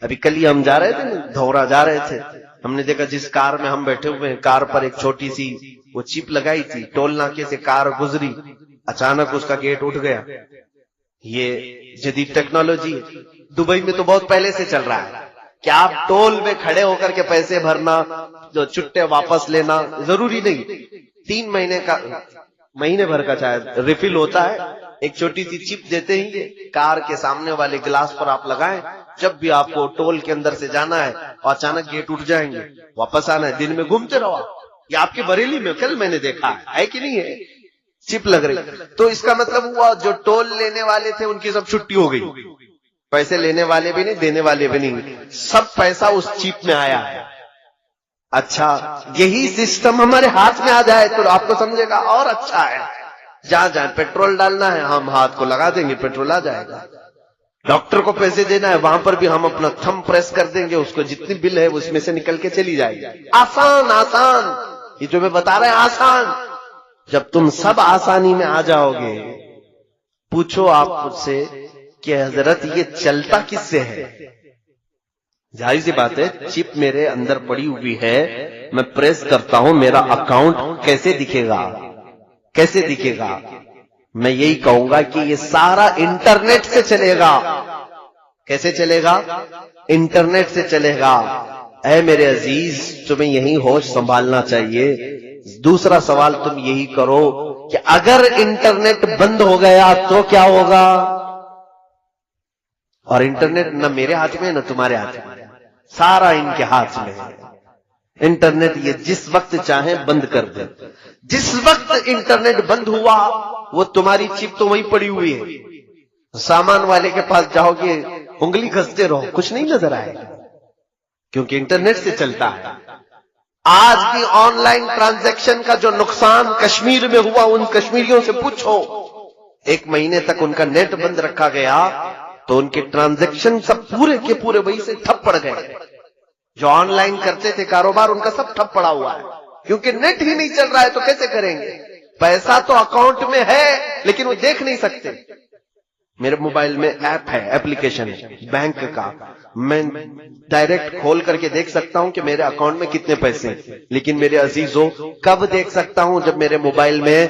ابھی کل ہی ہم جا رہے تھے، دھورا جا رہے تھے، ہم نے دیکھا جس کار میں ہم بیٹھے ہوئے ہیں کار پر ایک چھوٹی سی وہ چپ لگائی تھی، ٹول ناکے سے کار گزری، اچانک اس کا گیٹ اٹھ گیا. یہ جدید ٹیکنالوجی دبئی میں تو بہت پہلے سے چل رہا ہے کہ آپ ٹول میں کھڑے ہو کر کے پیسے بھرنا، جو چھٹے واپس لینا ضروری نہیں، 3 مہینے بھر کا شاید ریفل ہوتا ہے. ایک چھوٹی سی چپ دیتے ہیں، کار کے سامنے والے گلاس پر آپ لگائیں، جب بھی آپ کو ٹول کے اندر سے جانا ہے اور اچانک گیٹ اٹھ جائیں گے، واپس آنا ہے، دن میں گھومتے رہو. یہ آپ کے بریلی میں کل میں نے دیکھا ہے کہ نہیں ہے، چپ لگ رہی. تو اس کا مطلب ہوا جو ٹول لینے والے تھے ان کی سب چھٹی ہو گئی، پیسے لینے والے بھی نہیں، دینے والے بھی نہیں، سب پیسہ اس چپ میں آیا ہے. اچھا یہی سسٹم ہمارے ہاتھ میں آ جائے تو آپ کو سمجھے گا اور اچھا ہے. جہاں جہاں پیٹرول ڈالنا ہے ہم ہاتھ کو لگا دیں گے، پیٹرول آ جائے گا. ڈاکٹر کو پیسے دینا ہے، وہاں پر بھی ہم اپنا تھم پریس کر دیں گے، اس کو جتنی بل ہے اس میں سے نکل کے چلی جائے گی. آسان آسان، یہ جو میں بتا رہے ہیں آسان. جب تم سب آسانی میں آ جاؤ گے، پوچھو آپ خود سے کہ حضرت یہ چلتا کس سے ہے؟ ظاہر سی بات ہے، چپ میرے اندر پڑی ہوئی ہے، میں پریس کرتا ہوں، میرا اکاؤنٹ کیسے دکھے گا؟ کیسے دکھے گا؟ میں یہی کہوں گا کہ یہ سارا انٹرنیٹ سے چلے گا. کیسے چلے گا؟ انٹرنیٹ سے چلے گا. اے میرے عزیز، تمہیں یہی ہوش سنبھالنا چاہیے. دوسرا سوال تم یہی کرو کہ اگر انٹرنیٹ بند ہو گیا تو کیا ہوگا؟ اور انٹرنیٹ نہ میرے ہاتھ میں نہ تمہارے ہاتھ میں، سارا ان کے ہاتھ میں ہے. انٹرنیٹ یہ جس وقت چاہیں بند کر دے. جس وقت انٹرنیٹ بند ہوا وہ تمہاری چپ تو وہیں پڑی ہوئی ہے. سامان والے کے پاس جاؤ گے، انگلی گھستے رہو، کچھ نہیں نظر آئے گا، کیونکہ انٹرنیٹ سے چلتا ہے. آج کی آن لائن ٹرانزیکشن کا جو نقصان کشمیر میں ہوا، ان کشمیریوں سے پوچھو. 1 مہینے تک ان کا نیٹ بند رکھا گیا تو ان کے ٹرانزیکشن سب پورے کے پورے وہی سے ٹھپ پڑ گئے. جو آن لائن کرتے تھے کاروبار، ان کا سب ٹھپ پڑا ہوا ہے، کیونکہ نیٹ ہی نہیں چل رہا ہے. تو کیسے کریں گے؟ پیسہ تو اکاؤنٹ میں ہے لیکن وہ دیکھ نہیں سکتے. میرے موبائل میں ایپ ہے، اپلیکیشن ہے بینک کا، میں ڈائریکٹ کھول کر کے دیکھ سکتا ہوں کہ میرے اکاؤنٹ میں کتنے پیسے ہیں. لیکن میرے عزیزوں، کب دیکھ سکتا ہوں؟ جب میرے موبائل میں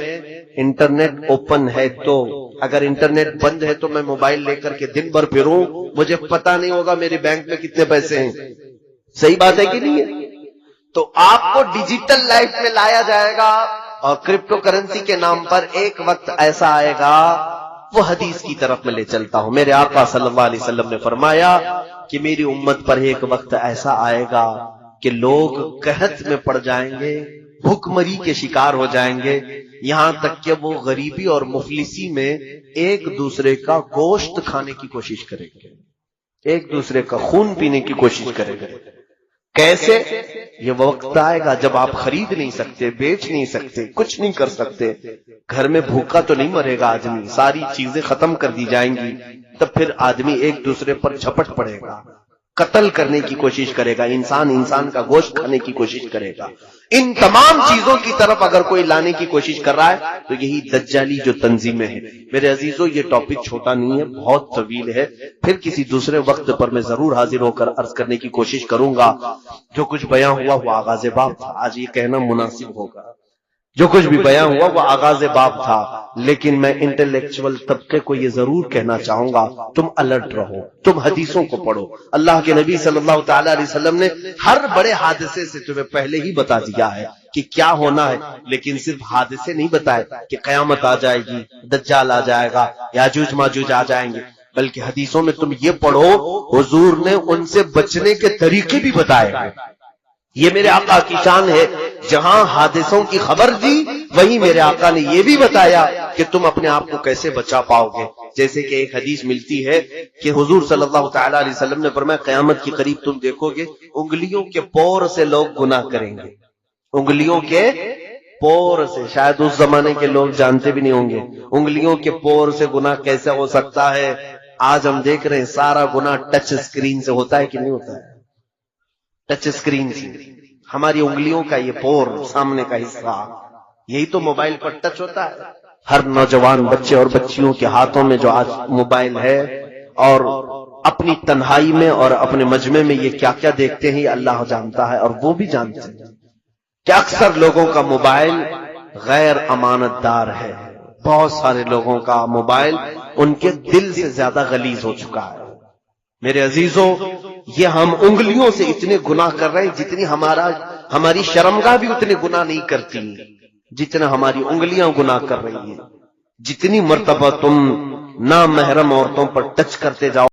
انٹرنیٹ اوپن ہے. تو اگر انٹرنیٹ بند ہے تو میں موبائل لے کر کے دن بھر پھروں، مجھے پتا نہیں ہوگا میرے بینک میں کتنے پیسے ہیں. صحیح بات ہے کہ نہیں ہے؟ تو آپ کو ڈیجیٹل لائف میں لایا جائے گا، اور کرپٹو کرنسی کے نام پر ایک وقت ایسا آئے گا. وہ حدیث کی طرف میں لے چلتا ہوں. میرے آقا صلی اللہ علیہ وسلم نے فرمایا کہ میری امت پر ایک وقت ایسا آئے گا کہ لوگ قحط میں پڑ جائیں گے، بھوک مری کے شکار ہو جائیں گے، یہاں تک کہ وہ غریبی اور مفلسی میں ایک دوسرے کا گوشت کھانے کی کوشش کریں گے، ایک دوسرے کا خون پینے کی کوشش کریں گے. کیسے؟ یہ وقت آئے گا جب آپ خرید نہیں سکتے، بیچ نہیں سکتے، کچھ نہیں کر سکتے. گھر میں بھوکا تو نہیں مرے گا آدمی، ساری چیزیں ختم کر دی جائیں گی. تب پھر آدمی ایک دوسرے پر جھپٹ پڑے گا، قتل کرنے کی کوشش کرے گا، انسان کا گوشت کھانے کی کوشش کرے گا. ان تمام چیزوں کی طرف اگر کوئی لانے کی کوشش کر رہا ہے تو یہی دجالی جو تنظیمیں ہیں. میرے عزیزوں، یہ ٹاپک چھوٹا نہیں ہے، بہت طویل ہے. پھر کسی دوسرے وقت پر میں ضرور حاضر ہو کر عرض کرنے کی کوشش کروں گا. جو کچھ بیان ہوا وہ آغاز باب تھا، آج یہ کہنا مناسب ہوگا. جو کچھ بھی بیان ہوا وہ آغاز باب تھا، لیکن میں انٹلیکچوئل طبقے کو یہ ضرور کہنا چاہوں گا، تم الرٹ رہو، تم حدیثوں کو پڑھو. اللہ کے نبی صلی اللہ تعالی علیہ وسلم نے ہر بڑے حادثے سے تمہیں پہلے ہی بتا دیا ہے کہ کیا ہونا ہے، لیکن صرف حادثے نہیں بتائے کہ قیامت آ جائے گی، دجال آ جائے گا، یاجوج ماجوج آ جائیں گے، بلکہ حدیثوں میں تم یہ پڑھو حضور نے ان سے بچنے کے طریقے بھی بتائے ہیں. یہ میرے آقا کی شان ہے، جہاں حادثوں کی خبر دی وہیں میرے آقا نے یہ بھی بتایا کہ تم اپنے آپ کو کیسے بچا پاؤ گے. جیسے کہ ایک حدیث ملتی ہے کہ حضور صلی اللہ تعالی علیہ وسلم نے فرمایا قیامت کے قریب تم دیکھو گے انگلیوں کے پور سے لوگ گناہ کریں گے. انگلیوں کے پور سے، شاید اس زمانے کے لوگ جانتے بھی نہیں ہوں گے انگلیوں کے پور سے گناہ کیسے ہو سکتا ہے. آج ہم دیکھ رہے ہیں سارا گناہ ٹچ اسکرین سے ہوتا ہے کہ نہیں ہوتا ہے؟ ٹچ اسکرین سے ہماری انگلیوں کا یہ پور، سامنے کا حصہ، یہی تو موبائل پر ٹچ ہوتا ہے. ہر نوجوان بچے اور بچیوں کے ہاتھوں میں جو آج موبائل ہے، اور اپنی تنہائی میں اور اپنے مجمع میں یہ کیا کیا دیکھتے ہیں یہ اللہ جانتا ہے، اور وہ بھی جانتے ہیں کہ اکثر لوگوں کا موبائل غیر امانت دار ہے. بہت سارے لوگوں کا موبائل ان کے دل سے زیادہ غلیظ ہو چکا ہے. میرے عزیزوں، یہ ہم انگلیوں سے اتنے گناہ کر رہے ہیں جتنی ہماری شرمگاہ بھی اتنے گناہ نہیں کرتی جتنا ہماری انگلیاں گناہ کر رہی ہیں. جتنی مرتبہ تم نامحرم عورتوں پر ٹچ کرتے جاؤ